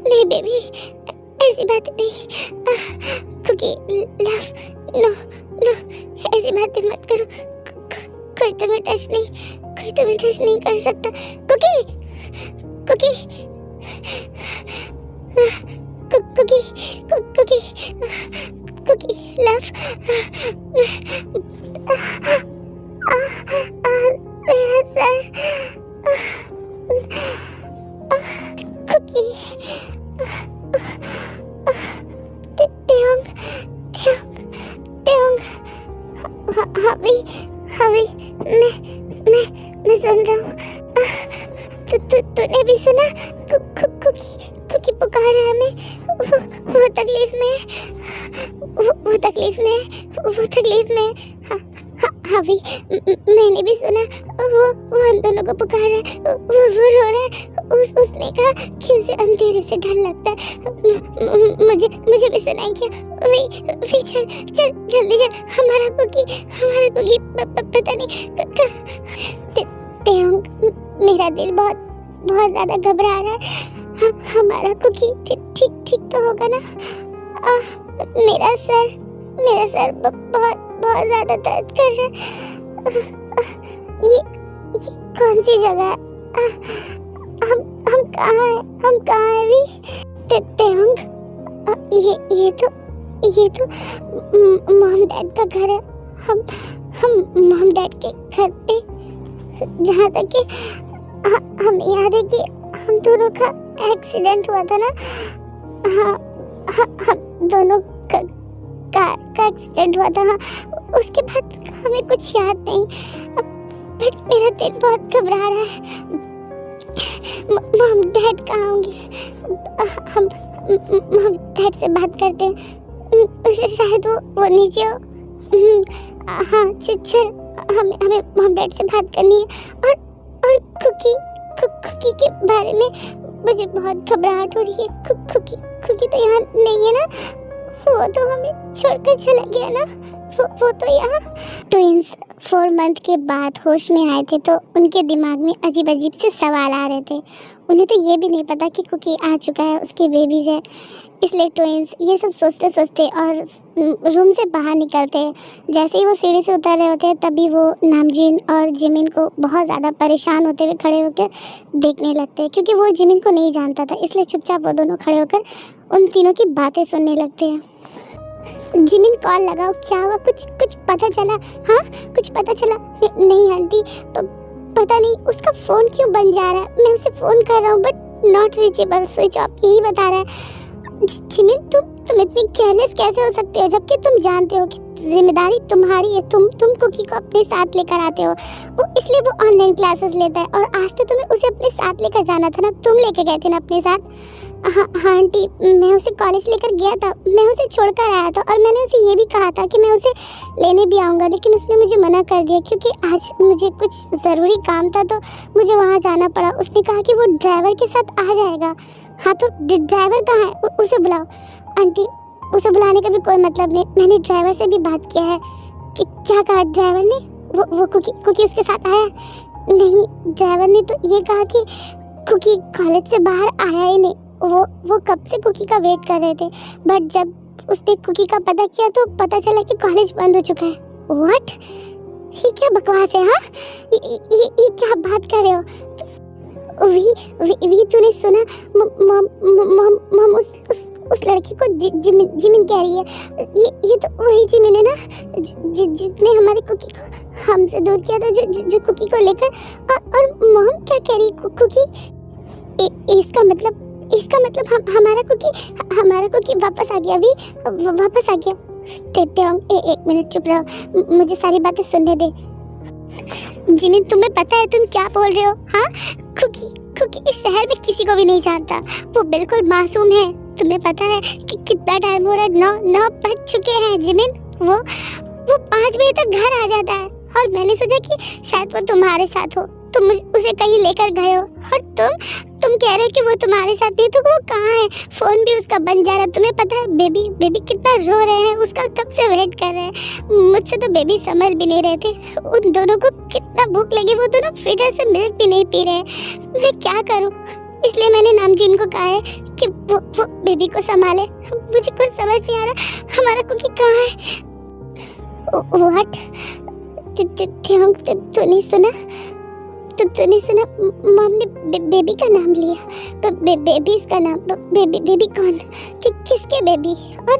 C: नहीं बेबी, ऐसी बात नहीं। कुकी लव, नो ऐसी बातें मत करो। कोई तुम्हें टच नहीं कर सकता। कुकी लव, मेरा सर, कुकी, तेओंग, हवी, मैं सुन रहा हूँ। तूने भी सुना? कुकी पुकार रहा है हमें। वो तकलीफ में है, वो तकलीफ में है। हवी, मैंने भी सुना। वो हम दोनों को पुकार रहा है। वो रो रहा है। उसने कहा कि उसे अंधेरे से डर लगता है। मुझे भी सुनाई क्या? वी चल जल्दी चल। हमारा कुकी पता नहीं तेहोंग, मेरा दिल बहुत ज्यादा घबरा रहा है। हमारा कुकी ठीक तो होगा ना? मेरा सर बहुत ज्यादा दर्द कर रहा है। ये कौन सी जगह है? हम कहाँ हैं भी? तेहोंग, ये तो मॉम डैड का घर है। हम मॉम डैड के घर पे, जहाँ तक कि हमें याद है कि हम दोनों का एक्सीडेंट हुआ था ना। हम दोनों का एक्सीडेंट हुआ था। हाँ, उसके बाद हमें कुछ याद नहीं। बट मेरा दिल बहुत घबरा रहा है। मॉम डैड कहाँ होंगे? हम मॉम डैड से बात करते हैं। शायद वो नीचे हो। हाँ चल, हमें मॉम डैड से बात करनी है। और कुकी के बारे में मुझे बहुत घबराहट हो रही है। कुकी तो यहाँ नहीं है ना? वो तो हमें छोड़कर चला गया ना? वो तो यहाँ। ट्विंस 4 मंथ के बाद होश में आए थे तो उनके दिमाग में अजीब से सवाल आ रहे थे। उन्हें तो ये भी नहीं पता कि कुकी आ चुका है, उसके बेबीज है। इसलिए ट्विंस ये सब सोचते और रूम से बाहर निकलते। जैसे ही वो सीढ़ी से उतर रहे होते तभी वो नामजीन और जिमिन को बहुत ज़्यादा परेशान होते हुए खड़े होकर देखने लगते, क्योंकि वो जिमिन को नहीं जानता था। इसलिए चुपचाप वो दोनों खड़े होकर उन तीनों की बातें सुनने लगते हैं। जिमिन, कॉल लगाओ। क्या हुआ? कुछ पता चला? हाँ, कुछ पता चला? नहीं आंटी, पता नहीं उसका फ़ोन क्यों बंद जा रहा है। मैं उसे फ़ोन कर रहा हूँ but not reachable, switch off, यही बता रहा है। जिमिन, तुम इतनी केयरलेस कैसे हो सकते हो, जबकि तुम जानते हो कि जिम्मेदारी तुम्हारी है। तुम कुकी को अपने साथ लेकर आते हो। इसलिए वो ऑनलाइन क्लासेस लेता है। और आज तो तुम्हें उसे अपने साथ लेकर जाना था ना? तुम लेकर गए थे ना अपने साथ? हाँ आंटी, मैं उसे कॉलेज लेकर गया था। मैं उसे छोड़कर आया था और मैंने उसे ये भी कहा था कि मैं उसे लेने भी आऊँगा, लेकिन उसने मुझे मना कर दिया क्योंकि आज मुझे कुछ ज़रूरी काम था तो मुझे वहाँ जाना पड़ा। उसने कहा कि वो ड्राइवर के साथ आ जाएगा। हाँ, तो ड्राइवर कहाँ है? उसे बुलाओ। आंटी, उसे बुलाने का भी कोई मतलब नहीं। मैंने ड्राइवर से भी बात किया है। कि क्या कहा ड्राइवर ने? वो कुकी उसके साथ आया? नहीं, ड्राइवर ने तो ये कहा कि कुकी कॉलेज से बाहर आया ही नहीं। वो कब से कुकी का वेट कर रहे थे। बट जब उसने कुकी का पता किया तो पता चला कि कॉलेज बंद हो चुका है। व्हाट? ये क्या बकवास है? हाँ, ये क्या बात कर रहे हो? वी तूने सुना? मम उस लड़की को जिमिन कह रही है। ये तो वही जिमिन है ना जिसने हमारे कुकी को हमसे दूर किया था, जो कुकी को लेकर। और मम क्या कह रही है? कुकी, इसका मतलब हमारा कुकी वापस आ गया। अभी वापस आ गया। तेहोंग, एक मिनट चुप रहो, मुझे सारी बातें सुनने दे। जिमिन, तुम्हें पता है तुम क्या बोल रहे हो? हाँ, कुकी इस शहर में किसी को भी नहीं जानता। वो बिल्कुल मासूम है। तुम्हें पता है कि कितना टाइम हो रहा है? 9 बज चुके हैं जिमिन। वो 5 बजे तक घर आ जाता है। और मैंने सोचा कि शायद वो तुम्हारे साथ हो, तुम उसे कहीं लेकर गए हो। और तुम कह रहे हो कि वो तुम्हारे साथ नहीं, तो वो कहाँ है? फ़ोन भी उसका बंद जा रहा है। तुम्हें पता है बेबी कितना रो रहे हैं, उसका कब से वेट कर रहे हैं। मुझसे तो बेबी संभल भी नहीं रहे थे। उन दोनों को कितना भूख लगी, वो दोनों फिटर से मिल्क भी नहीं पी रहे। मैं क्या करूँ? इसलिए मैंने नामजीन को कहा है कि वो बेबी को संभाले। मुझे कुछ समझ नहीं आ रहा, हमारा कुकी कहाँ है? व्हाट? तूने सुना? तूने सुना? मॉम ने बेबी का नाम लिया। बेबी का नाम? बेबी कौन? किसके बेबी? और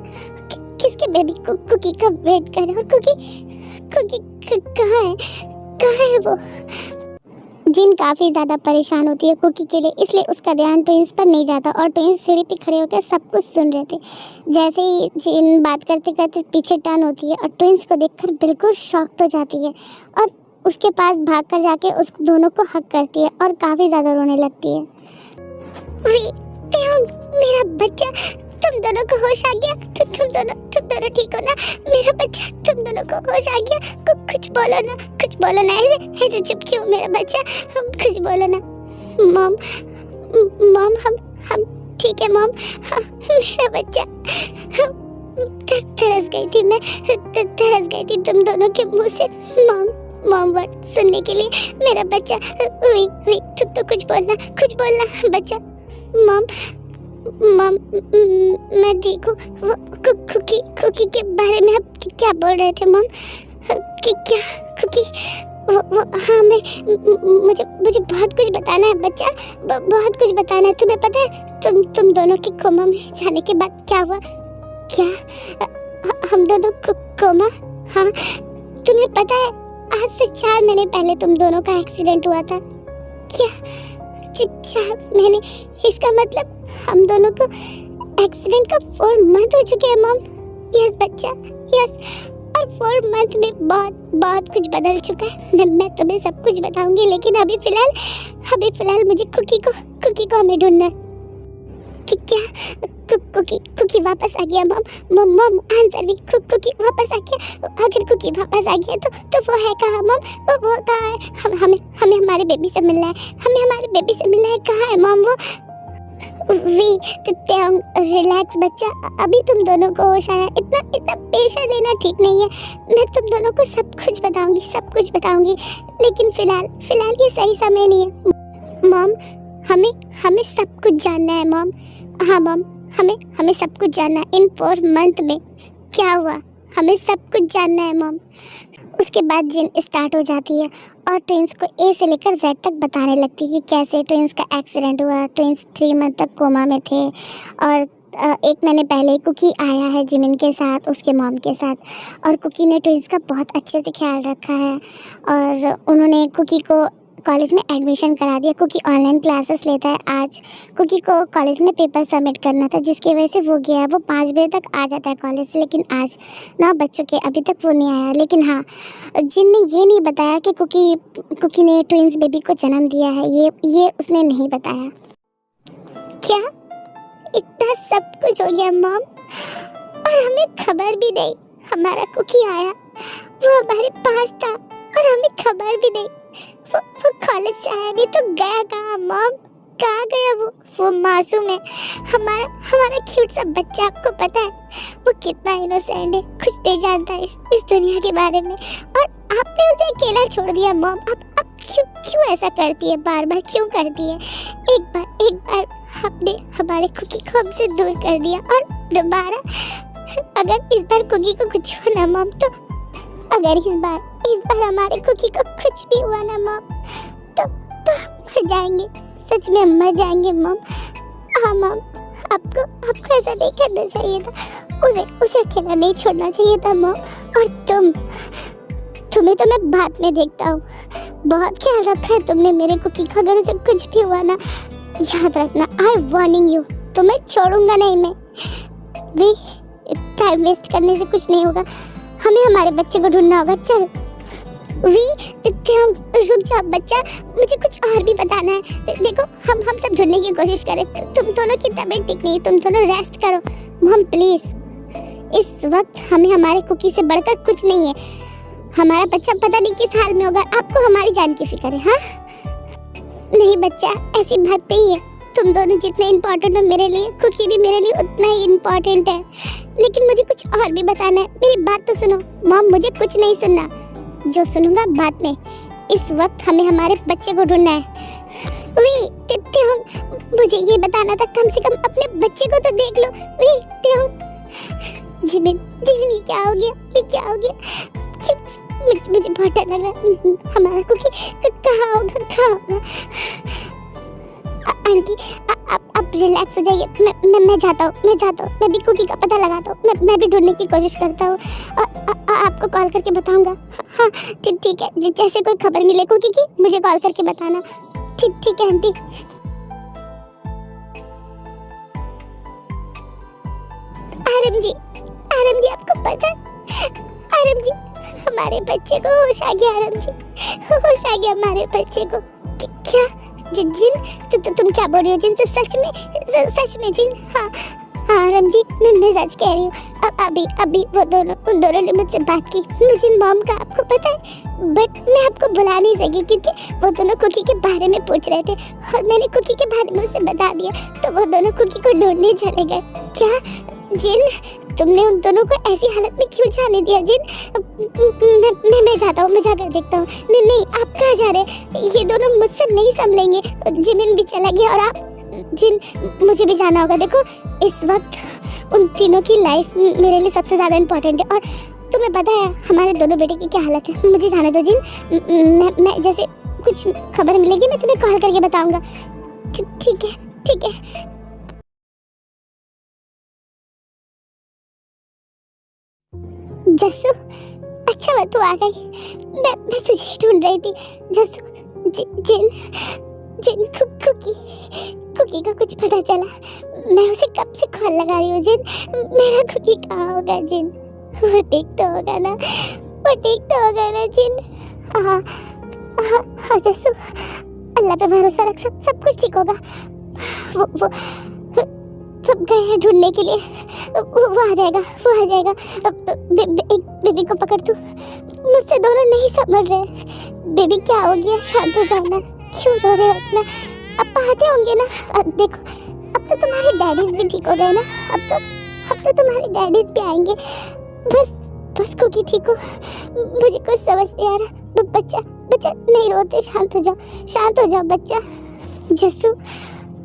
C: किसके बेबी कुकी का वेट कर रहे? और कुकी कहाँ है? कहाँ है वो? जिन काफ़ी ज़्यादा परेशान होती है कुकी के लिए, इसलिए उसका ध्यान ट्विंस पर नहीं जाता और ट्विंस सीढ़ी पे खड़े होकर सब कुछ सुन रहे थे। जैसे ही जिन बात करते करते पीछे टर्न होती है और ट्विंस को देखकर बिल्कुल शॉक्ड हो जाती है और उसके पास भागकर जाके उस दोनों को हक करती है और काफ़ी ज़्यादा रोने लगती है। मेरा बच्चा, तुम दोनों को होश आ गया? तुम दोनों ठीक हो ना? मेरा बच्चा, तुम दोनों को होश आ गया? कुछ बोलो ना, ऐसे चुप क्यों मेरा बच्चा? कुछ बोलो ना। मॉम हम ठीक है मॉम। मेरा बच्चा, तरस गई थी तुम दोनों के मुंह से मॉम वर्ड सुनने के लिए। मेरा बच्चा, तुम तो कुछ बोलना बच्चा। मॉम मैं ठीक हूँ। वो कुकी के बारे में आप क्या बोल रहे थे मॉम? क्या कुकी? वो हाँ, मुझे बहुत कुछ बताना है बच्चा, बहुत कुछ बताना है। तुम्हें पता है तुम दोनों के कोमा में जाने के बाद क्या हुआ? क्या हम दोनों कोमा? हाँ, तुम्हें पता है आज से 4 महीने पहले तुम दोनों का एक्सीडेंट हुआ था। क्या 4 महीने? इसका मतलब हम दोनों को एक्सीडेंट का 4 मंथ हो चुके हैं मॉम। यस बच्चा, यस। और 4 मंथ में बहुत कुछ बदल चुका है। मैं तुम्हें सब कुछ बताऊंगी, लेकिन अभी फिलहाल मुझे कुकी को हमें ढूंढना है। क्या कुकी वापस आ गया मॉम? आंसर भी, कुकी वापस आ गया? अगर कुकी वापस आ गया तो वो है कहाँ मॉम? वो कहाँ है? हमें हमारे बेबी से मिलना है। कहाँ है मॉम वो? रिलैक्स बच्चा, अभी तुम दोनों को होश आया। इतना प्रेशर लेना ठीक नहीं है। मैं तुम दोनों को सब कुछ बताऊंगी, लेकिन फिलहाल ये सही समय नहीं है मॉम। हमें सब कुछ जानना है मॉम। हाँ मॉम, हमें सब कुछ जानना है। इन 4 मंथ में क्या हुआ, हमें सब कुछ जानना है मॉम। उसके बाद जिन स्टार्ट हो जाती है और ट्विंस को ए से लेकर जेड तक बताने लगती है कि कैसे ट्विंस का एक्सीडेंट हुआ। ट्विंस 3 मंथ तक कोमा में थे और 1 महीने पहले कुकी आया है जिमिन के साथ, उसके मॉम के साथ, और कुकी ने ट्विंस का बहुत अच्छे से ख्याल रखा है और उन्होंने कुकी को कॉलेज में एडमिशन करा दिया। कुकी ऑनलाइन क्लासेस लेता है। आज कुकी को कॉलेज में पेपर सबमिट करना था, जिसकी वजह से वो गया है। वो 5 बजे तक आ जाता है कॉलेज से, लेकिन आज 9 बज चुके, अभी तक वो नहीं आया। लेकिन हाँ, जिन ने ये नहीं बताया कि कुकी ने ट्विंस बेबी को जन्म दिया है, ये उसने नहीं बताया। क्या इतना सब कुछ हो गया मॉम और हमें खबर भी नहीं? हमारा कुकी आया, वो हमारे पास था और हमें खबर भी नहीं। वो कॉलेज से आया नहीं तो गया कहाँ मॉम? कहाँ गया वो मासूम है, हमारा क्यूट सा बच्चा। आपको पता है वो कितना इनोसेंट है, कुछ नहीं जानता है इस दुनिया के बारे में, और आपने उसे अकेला छोड़ दिया मॉम। आप क्यों ऐसा करती है? बार क्यों करती है? एक बार आपने हमारे कुकी को हमसे दूर कर दिया और दोबारा अगर इस बार कुकी को कुछ हुआ ना मॉम, तो अगर इस बार हमारे कुकी को कुछ भी हुआ ना मॉम, तो मर जाएंगे, सच में मर जाएंगे मॉम। हाँ मॉम, आपको ऐसा नहीं करना चाहिए था, उसे अकेला नहीं छोड़ना चाहिए था मॉम। और तुम्हें तो मैं बाद में देखता हूँ, बहुत ख्याल रखा है तुमने मेरे कुकी का। अगर उसे कुछ भी हुआ ना, याद रखना, आई वार्निंग यू, तुम्हें छोड़ूंगा नहीं मैं। टाइम वेस्ट करने से कुछ नहीं होगा, हमें हमारे बच्चे को ढूंढना होगा। चल रुक जा बच्चा, मुझे कुछ और भी बताना है। देखो हम सब ढूंढने की कोशिश करें, तुम दोनों की तबीयत ठीक नहीं, तुम दोनों रेस्ट करो मॉम प्लीज। इस वक्त हमें हमारे कुकी से बढ़कर कुछ नहीं है। हमारा बच्चा पता नहीं किस हाल में होगा, आपको हमारी जान की फिक्र है। हाँ नहीं बच्चा, ऐसी बात नहीं है। तुम दोनों जितने इम्पोर्टेंट हो मेरे लिए, कुकी भी मेरे लिए उतना ही इम्पोर्टेंट है। लेकिन मुझे कुछ और भी बताना है, मेरी बात तो सुनो मॉम। मुझे कुछ नहीं सुनना, जो सुनूंगा बाद में। इस वक्त हमें हमारे बच्चे को ढूंढना है। मुझे ये बताना था, कम से कम अपने बच्चे को तो देख लो। जिमिन ये क्या हो गया? मुझे बहुत डर लग रहा है। हमारा कुकी कहाँ होगा? आंटी आप रिलैक्स हो जाइए, मैं जाता हूँ। मैं भी कुकी का पता लगाता हूँ, मैं भी ढूंढने की कोशिश करता हूँ और आपको कॉल करके बताऊंगा। हाँ ठीक है, जैसे कोई खबर मिले कुकी की मुझे कॉल करके बताना। ठीक है आंटी। आरम जी आपको पता है, आरम जी हमारे बच्चे को होश आ गया, आरम जी होश आ गया हमारे बच्चे को। क्या जिन तुम क्या बोल रही हो जिन? तो सच में जिन? हाँ आरम जी मैं सच कह रही हूँ। अभी वो दोनों उन दोनों ने मुझसे बात की, मुझे मॉम का आपको पता है, बट मैं आपको बुला नहीं सकी क्योंकि वो दोनों कुकी के बारे में पूछ रहे थे और मैंने कुकी के बारे में उसे बता दिया, तो वो दोनों कुकी को ढूंढने चले गए। क्या जिन तुमने उन दोनों को ऐसी हालत में क्यों जाने दिया? जिन मैं जाता हूँ, मैं जाकर देखता हूँ। नहीं आप कहाँ जा रहे? ये दोनों मुझसे नहीं संभलेंगे। जिमिन भी चला गया और आप जिन मुझे भी जाना होगा। देखो इस वक्त उन तीनों की लाइफ मेरे लिए सबसे ज़्यादा इम्पोर्टेंट है और तुम्हें पता है हमारे दोनों बेटे की क्या हालत है। मुझे जाने दो जिन, मैं जैसे कुछ खबर मिलेगी मैं तुम्हें कॉल करके बताऊंगा। ठीक है। जस्सू अच्छा हुआ तू आ गई, मैं तुझे ढूंढ रही थी। जस्सू जिन कुकी का कुछ पता चला? मैं उसे कब से कॉल लगा रही हूँ जिन, मेरा कुकी कहाँ होगा जिन? वो ठीक तो होगा ना जिन? हाँ जस्सू अल्लाह पे भरोसा रख, सब कुछ ठीक होगा। वो सब गए हैं ढूंढने के लिए, वो आ जाएगा। एक बेबी को पकड़ तू, मुझसे दोनों नहीं समझ रहे। बेबी क्या हो गया? शांत हो जाना, क्यों रो रहे हो इतना? अब आते होंगे ना। देखो अब तो तुम्हारे डैडीज भी ठीक हो गए ना, अब तो तुम्हारे डैडीज भी आएंगे। बस कुकी ठीक हो, मुझे कुछ समझ नहीं आ रहा। बच्चा नहीं रोते, शांत हो जाओ बच्चा। जस्सू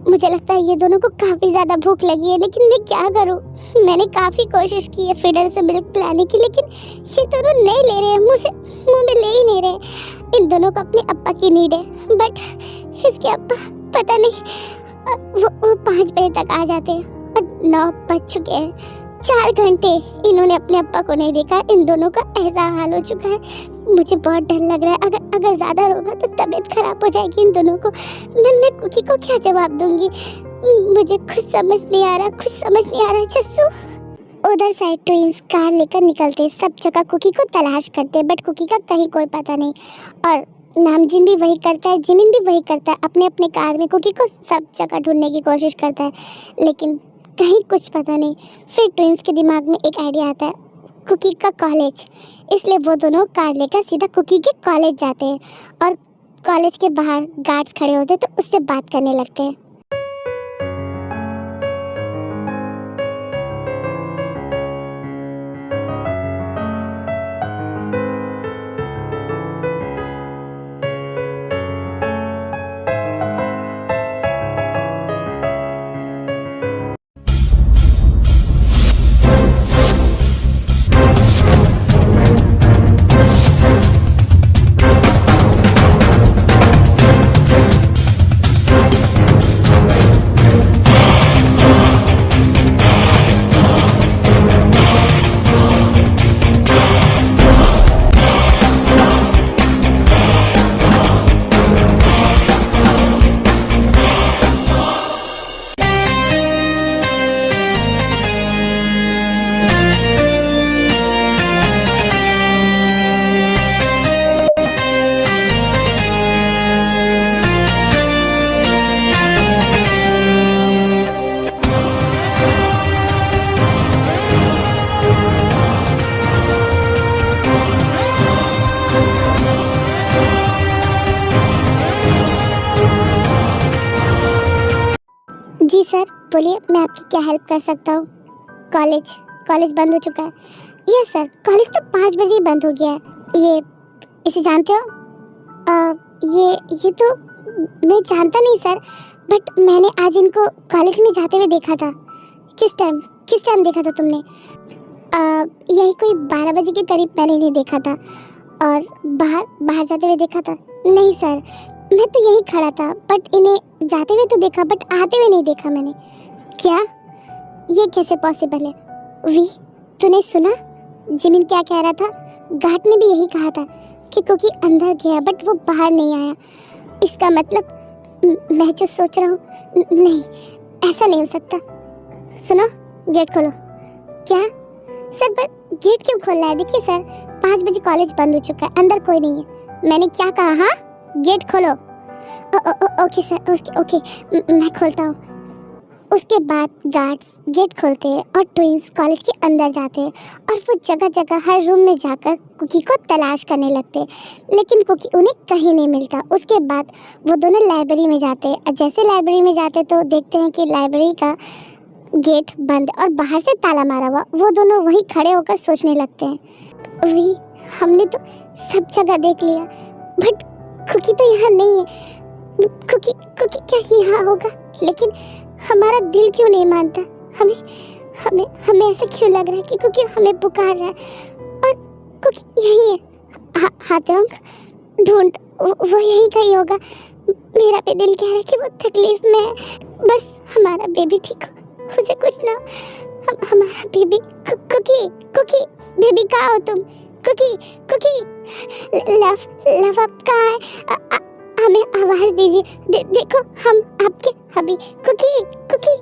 C: मुझे लगता है ये दोनों को काफी ज्यादा भूख लगी है, लेकिन मैं क्या करूं? मैंने काफी कोशिश की है फीडर से मिल्क पिलाने की, लेकिन ये दोनों नहीं ले रहे हैं, मुंह में ले ही नहीं रहे। इन दोनों को अपने अप्पा की नीड है, बट इसके अप्पा पता नहीं वो 5 बजे तक आ जाते हैं और 9 बज चुके हैं। 4 घंटे इन्होंने अपने अप्पा को नहीं देखा। इन दोनों का ऐसा हाल हो चुका है, मुझे बहुत डर लग रहा है। अगर ज्यादा रोगा तो तबीयत खराब हो जाएगी इन दोनों को। मैं कुकी को क्या जवाब दूंगी? मुझे कुछ समझ नहीं आ रहा। जस्सू उधर साइड ट्विंस कार लेकर निकलते, सब जगह कुकी को तलाश करते, बट कुकी का कहीं कोई पता नहीं। और नामजिन भी वही करता है, जिमिन भी वही करता है, अपने अपने कार में कुकी को सब जगह ढूंढने की कोशिश करता है, लेकिन कहीं कुछ पता नहीं। फिर ट्विंस के दिमाग में एक आइडिया आता है, कुकी का कॉलेज। इसलिए वो दोनों कार लेकर सीधा कुकी के कॉलेज जाते हैं और कॉलेज के बाहर गार्ड्स खड़े होते हैं तो उससे बात करने लगते हैं। जी सर बोलिए, मैं आपकी क्या हेल्प कर सकता हूँ? कॉलेज बंद हो चुका है। यस सर, कॉलेज तो 5 बजे ही बंद हो गया है। इसे जानते हो? ये तो मैं जानता नहीं सर, बट मैंने आज इनको कॉलेज में जाते हुए देखा था। किस टाइम देखा था तुमने? यही कोई 12 बजे के करीब मैंने इन्हें देखा था। और बाहर जाते हुए देखा था? नहीं सर, मैं तो यही खड़ा था, बट इन्हें जाते हुए तो देखा, बट आते हुए नहीं देखा मैंने। क्या ये कैसे पॉसिबल है? वी तूने सुना? जिमिन क्या कह रहा था? गार्ड ने भी यही कहा था कि कुकी अंदर गया बट वो बाहर नहीं आया। इसका मतलब मैं जो सोच रहा हूँ, नहीं, ऐसा नहीं हो सकता। सुनो, गेट खोलो। क्या सर? पर गेट क्यों खोल रहा है? देखिए सर, 5 बजे कॉलेज बंद हो चुका है, अंदर कोई नहीं है। मैंने क्या कहा? हाँ, गेट खोलो। ओके सर, ओके, मैं खोलता हूँ। उसके बाद गार्ड्स गेट खोलते हैं और ट्विंस कॉलेज के अंदर जाते हैं और वो जगह जगह हर रूम में जाकर कुकी को तलाश करने लगते हैं, लेकिन कुकी उन्हें कहीं नहीं मिलता। उसके बाद वो दोनों लाइब्रेरी में जाते हैं और जैसे लाइब्रेरी में जाते तो देखते हैं कि लाइब्रेरी का गेट बंद और बाहर से ताला मारा हुआ। वो दोनों वहीं खड़े होकर सोचने लगते हैं, वी हमने तो सब जगह देख लिया बट कुकी तो यहाँ नहीं है। कुकी क्या यहाँ होगा? लेकिन हमारा दिल क्यों नहीं मानता? हमें ऐसा क्यों लग रहा है कि कुकी हमें पुकार रहा है और कुकी यही है। हाथोंग ढूंढ, वो यही कहीं होगा। मेरा भी दिल कह रहा है कि वो तकलीफ में है, बस हमारा बेबी ठीक हो, उसे कुछ ना हो। हमारा बेबी। कुकी बेबी कहाँ हो तुम? कुकी लव आप कहाँ है? हमें आवाज दीजिए। देखो हम आपके हबी। कुकी।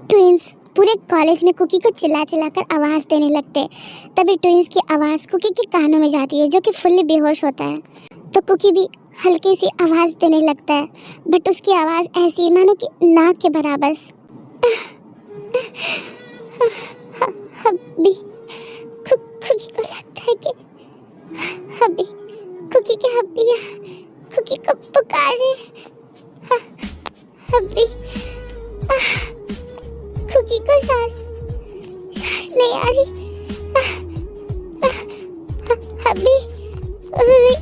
C: ट्विंस पूरे कॉलेज में कुकी को चिल्ला कर आवाज देने लगते हैं। तभी ट्विंस की आवाज कुकी के कानों में जाती है, जो कि फुल्ली बेहोश होता है। तो कुकी भी हल्की सी आवाज देने लगता है, बट उसकी आवाज ऐसी मानो कि नाक के बराबर। हबी। कुकी को लगता है कि हबी, कुकी के हबिया कुकी को पुकारे। हबी, कुकी को सांस नहीं आ रही। हबी, हबी,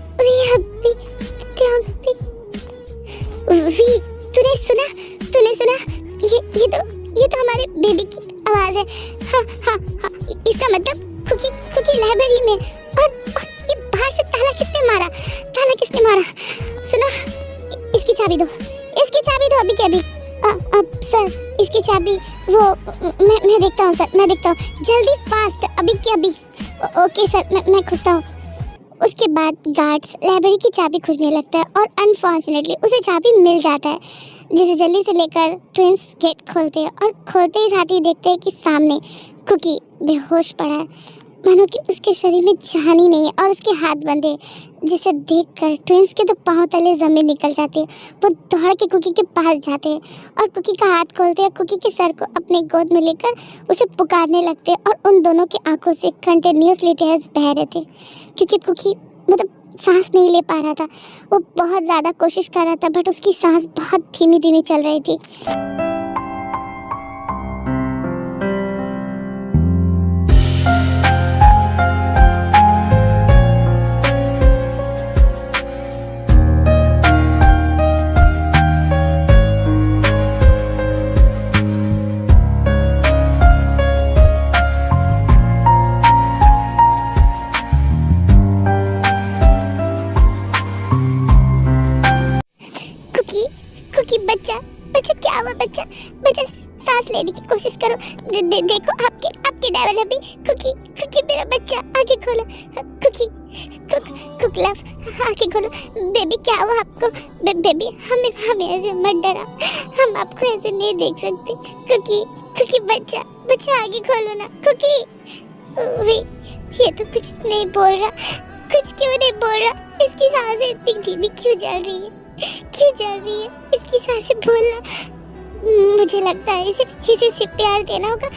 C: वी, तूने सुना? ये तो हमारे बेबी की आवाज है। हाँ, इसका मतलब कुकी लाइब्रेरी में। और ये बाहर से ताला किसने मारा? सुनो, इसकी चाबी दो अभी के अभी। सर, इसकी चाबी वो मैं देखता हूँ सर, मैं देखता हूँ, जल्दी फास्ट, अभी के अभी। ओके सर, मैं खुजता हूँ। उसके बाद गार्ड्स लाइब्रेरी की चाबी खोजने लगता है और अनफॉर्चुनेटली उसे चाबी मिल जाता है, जिसे जल्दी से लेकर ट्विंस गेट खोलते हैं और खोलते ही साथ ही देखते हैं कि सामने कुकी बेहोश पड़ा है, मानो कि उसके शरीर में जान ही नहीं है और उसके हाथ बंधे, जिसे देखकर ट्विंस के तो पांव तले जमीन निकल जाती है। वो दौड़ के कुकी के पास जाते हैं और कुकी का हाथ खोलते हैं, कुकी के सर को अपने गोद में लेकर उसे पुकारने लगते हैं और उन दोनों की आंखों से कंटिन्यूसली टीयर्स बह रहे थे, क्योंकि कुकी सांस नहीं ले पा रहा था। वो बहुत ज़्यादा कोशिश कर रहा था बट उसकी सांस बहुत धीमी चल रही थी। बच्चा सांस लेने की कोशिश करो। देखो आपके ड्राइवर अभी। कुकी मेरा बच्चा, आंखें खोलो। कुक लव, आंखें खोलो। बेबी क्या हुआ आपको? बेबी हमें ऐसे मत डरा, हम आपको ऐसे नहीं देख सकते। कुकी बच्चा आंखें खोलो ना। कुकी, ये तो कुछ नहीं बोल रहा। कुछ क्यों नहीं बोल रहा? इसकी सांसें इतनी धीमी क्यों चल रही है? इसकी सांसें बोलना। मुझे लगता है इसे प्यार देना होगा।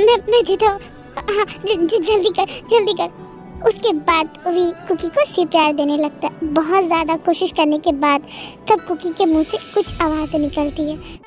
C: मैं देता हूँ। हाँ, जल्दी कर। उसके बाद वी कुकी को से प्यार देने लगता है। बहुत ज़्यादा कोशिश करने के बाद तब कुकी के मुंह से कुछ आवाज़ें निकलती है।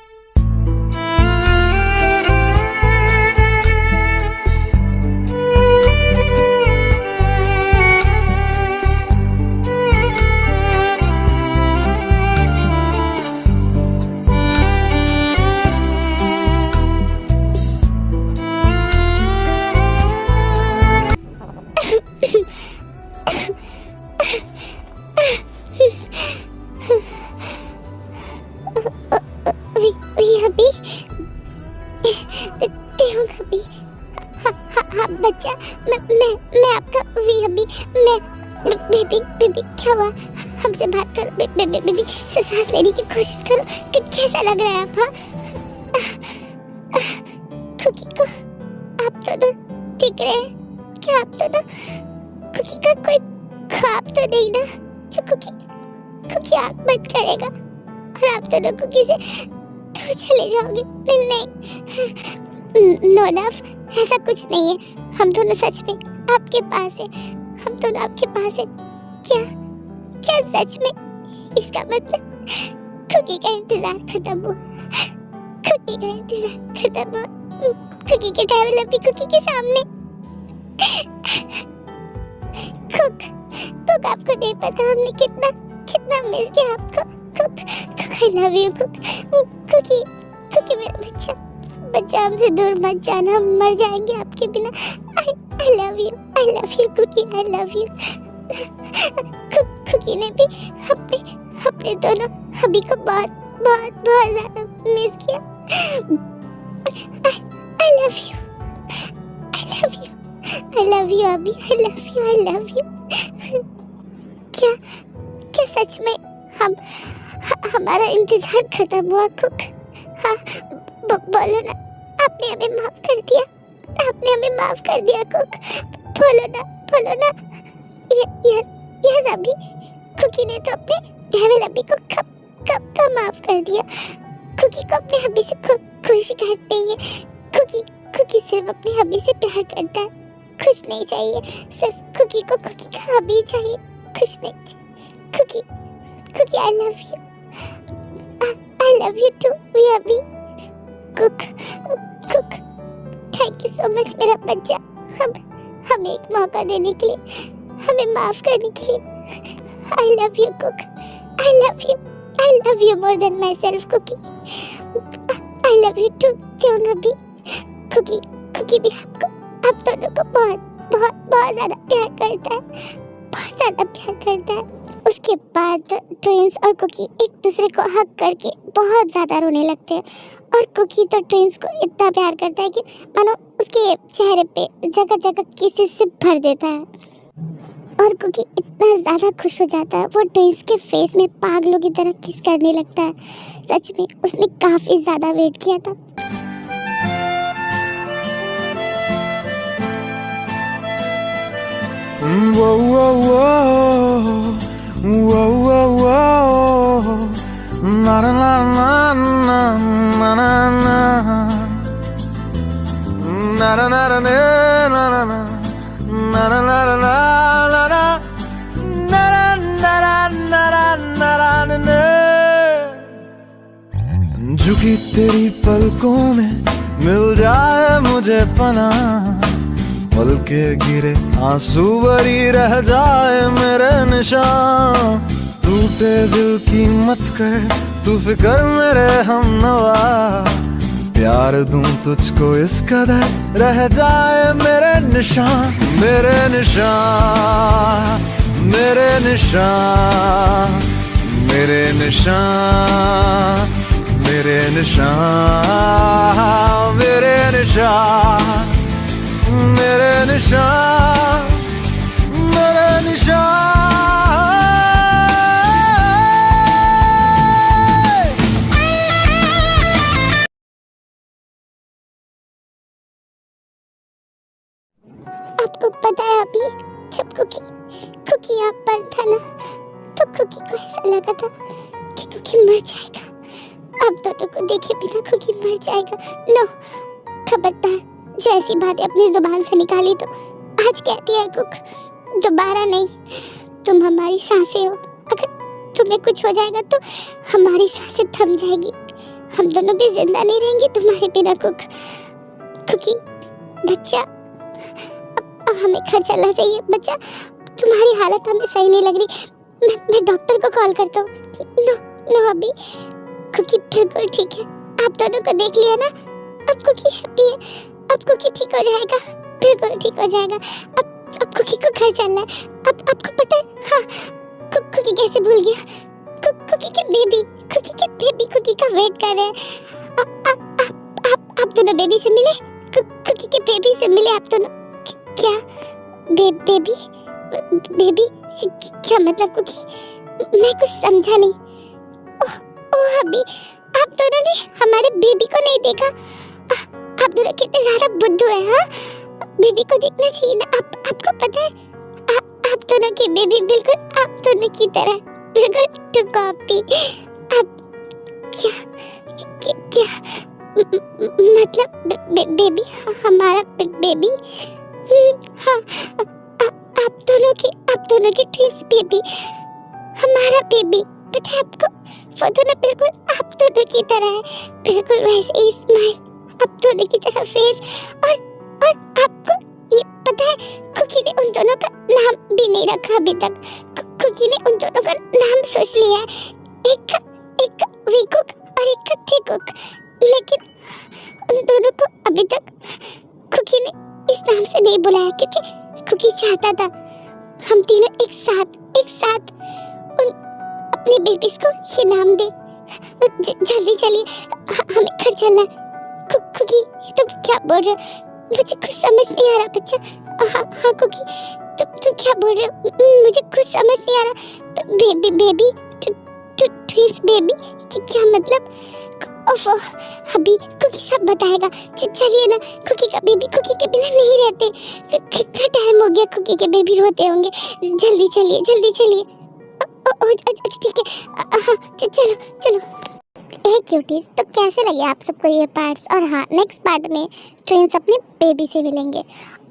C: मैं बेबी बेबी क्या हुआ? हमसे बात करो बेबी बेबी से सांस लेने की कोशिश करो कि कैसा लग रहा है आप? कुकी को आप दोनों दिख रहे हैं क्या? आप दोनों कुकी का कोई ख्वाब तो नहीं ना जो कुकी आँख बंद करेगा और आप दोनों कुकी से दूर चले जाओगे? नहीं नो लव, ऐसा कुछ नहीं है। हम दोनों सच में आपके पास है, हम दोनों आपके पास है। क्या क्या सच में? इसका मतलब कुकी का इंतजार खत्म हुआ, कुकी का इंतजार खत्म हुआ। कुकी के ट्रैवल अभी कुकी के सामने। कुक आपको नहीं पता हमने कितना कितना मिस किया आपको। Kook I love you Kookie मेरा बच्चा हमसे दूर मत जाना, हम मर जाएंगे आपके बिना। I love you Kookie, I love you. Kookie ने भी अपने दोनों हबी को बहुत बहुत बहुत ज्यादा मिस किया। आई लव यू अभी, आई लव यू। क्या सच में हमारा इंतजार खत्म हुआ कुक? हाँ बोलो ना, आपने हमें माफ कर दिया, आपने हमें माफ कर दिया कुक। बोलो ना। यस अभी कुकी ने तो अपने डेविल अभी को कब का माफ कर दिया। कुकी को अपने हबी से कोई शिकायत नहीं है। कुकी सिर्फ अपनी हबी से प्यार करता है, कुछ नहीं चाहिए। सिर्फ कुकी को कुकी का हबी चाहिए, कुछ नहीं चाहिए। Cookie I love you too अभी। कुक थैंक यू सो मच मेरा बच्चा, हमें एक मौका देने के लिए, हमें माफ करने के लिए। I love you Kook, I love you more than myself Kookie. I love you too अभी। कुकी भी आप दोनों को बहुत ज्यादा प्यार करता है, बहुत ज्यादा प्यार करता है। उसके बाद ट्विंस और कुकी एक दूसरे को हग करके बहुत ज्यादा रोने लगते हैं और कुकी तो ट्विंस को इतना प्यार करता है कि मानो उसके चेहरे पे जगह जगह किसेस से भर देता है और कुकी इतना ज्यादा खुश हो जाता है, वो ट्विंस के फेस में पागलों की तरह किस करने लगता है। सच में उसने काफी ज्यादा वेट किया था।
B: Na na na na na na na na na na na na na na na झुकी तेरी पलकों में मिल जाए मुझे पनाह, पल के गिरे आंसू भरी रह जाए मेरे निशान। टूटे दिल की मत कर तू फिक्र मेरे हमनवा, प्यार दूं तुझको इस कदर रह जाए मेरे निशान। मेरे निशान, मेरे निशान, मेरे निशान, मेरे निशान, मेरे निशान, मेरे निशान, मेरे निशान।
C: आपको पता है अभी जब कुकी यहाँ पर था ना, तो कुकी को ऐसा लगा था कि कुकी मर जाएगा। आप दोनों को देखे बिना कुकी मर जाएगा। नो, खबरदार जो ऐसी बातें अपनी जुबान से निकाली तो आज कहती है कुक, दोबारा नहीं। तुम हमारी सांसें हो, अगर तुम्हें कुछ हो जाएगा तो हमारी सांसें थम जाएगी, हम दोनों भी जिंदा नहीं रहेंगे तुम्हारे बिना कुक। कुकी बच्चा, अब हमें घर चलना चाहिए। बच्चा, तुम्हारी हालत हमें सही नहीं लग रही, मैं डॉक्टर को कॉल करता हूँ। नो अभी, कुकी बिल्कुल ठीक है। आप दोनों को देख लिया ना, अब कुकी हैप्पी है, अब कुकी ठीक हो जाएगा, बिल्कुल ठीक हो जाएगा। अब कुकी को घर चलना है। अब आपको पता है, हाँ, कुकी कैसे भूल गया। कुकी के बेबी कुकी का वेट कर रहे हैं। आप दोनों बेबी से मिले, कुकी के बेबी से मिले आप दोनों। क्या बेबी बेबी क्या मतलब कुकी? मैं कुछ समझा नहीं। ओह अभी आप दोनों ने हमारे बेबी को नहीं देखा? आप दोनों कितने ज्यादा बुद्धू हैं। हाँ, बेबी को देखना चाहिए ना। आपको पता है आप दोनों की बेबी बिल्कुल आप दोनों की तरह, बिल्कुल टू कॉपी। आप क्या मतलब बेबी, हमारा बेबी? हाँ, आप दोनों की ट्विंस बेबी, हमारा बेबी। पता है आपको, वो दोनों बिल्कुल आप दोनों की तरह है, बिल्कुल वैसे ही स्माइल, आप दोनों की तरह फेस। और आपको ये पता है, कुकी ने उन दोनों का नाम भी नहीं रखा अभी तक। कुकी ने उन दोनों का नाम सोच लिया है, एक का वी कुक और एक का थे कुक, लेकिन उन दोनों को अभी तक कुकी ने इस नाम से नहीं बुलाया, क्योंकि कुकी चाहता था हम तीनों एक साथ उन अपनी बेबीज को ये नाम दे। जल्दी चलिए, हमें घर चलना है। कुकी तुम क्या बोल रहे हो? मुझे कुछ समझ नहीं आ रहा बच्चा। हाँ कुकी, तुम क्या बोल रहे हो? मुझे कुछ समझ नहीं आ रहा। बेबी ट्विंस बेबी क्या मतलब? ओफो, अभी कुकी सब बताएगा। चलिए ना, कुकी का बेबी कुकी के बिना नहीं रहते। कितना टाइम हो गया कुकी के बेबी रोते होंगे। जल्दी चलिए। अच्छा ठीक है, हाँ चलो। हे क्यूटीज, तो कैसे लगे आप सबको ये पार्ट्स? और हाँ, नेक्स्ट पार्ट में ट्विंस अपने बेबी से मिलेंगे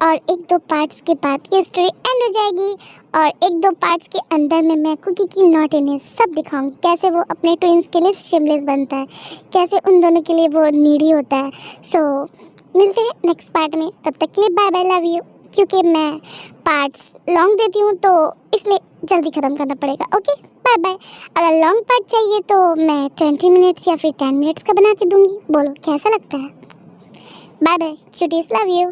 C: और 1-2 पार्ट्स के बाद ये स्टोरी एंड हो जाएगी। और 1-2 पार्ट्स के अंदर में मैं कुकी की नॉटीनेस सब दिखाऊंगी, कैसे वो अपने ट्विंस के लिए शेमलेस बनता है, कैसे उन दोनों के लिए वो नीडी होता है। सो मिलते हैं नेक्स्ट पार्ट में, तब तक के लिए बाय बाय, लव यू। क्योंकि मैं पार्ट्स लॉन्ग देती हूँ तो इसलिए जल्दी ख़त्म करना पड़ेगा। Okay, bye bye. अगर लॉन्ग पार्ट चाहिए तो मैं 20 मिनट्स या फिर 10 मिनट्स का बना के दूंगी। बोलो कैसा लगता है? Bye bye cuties, love you.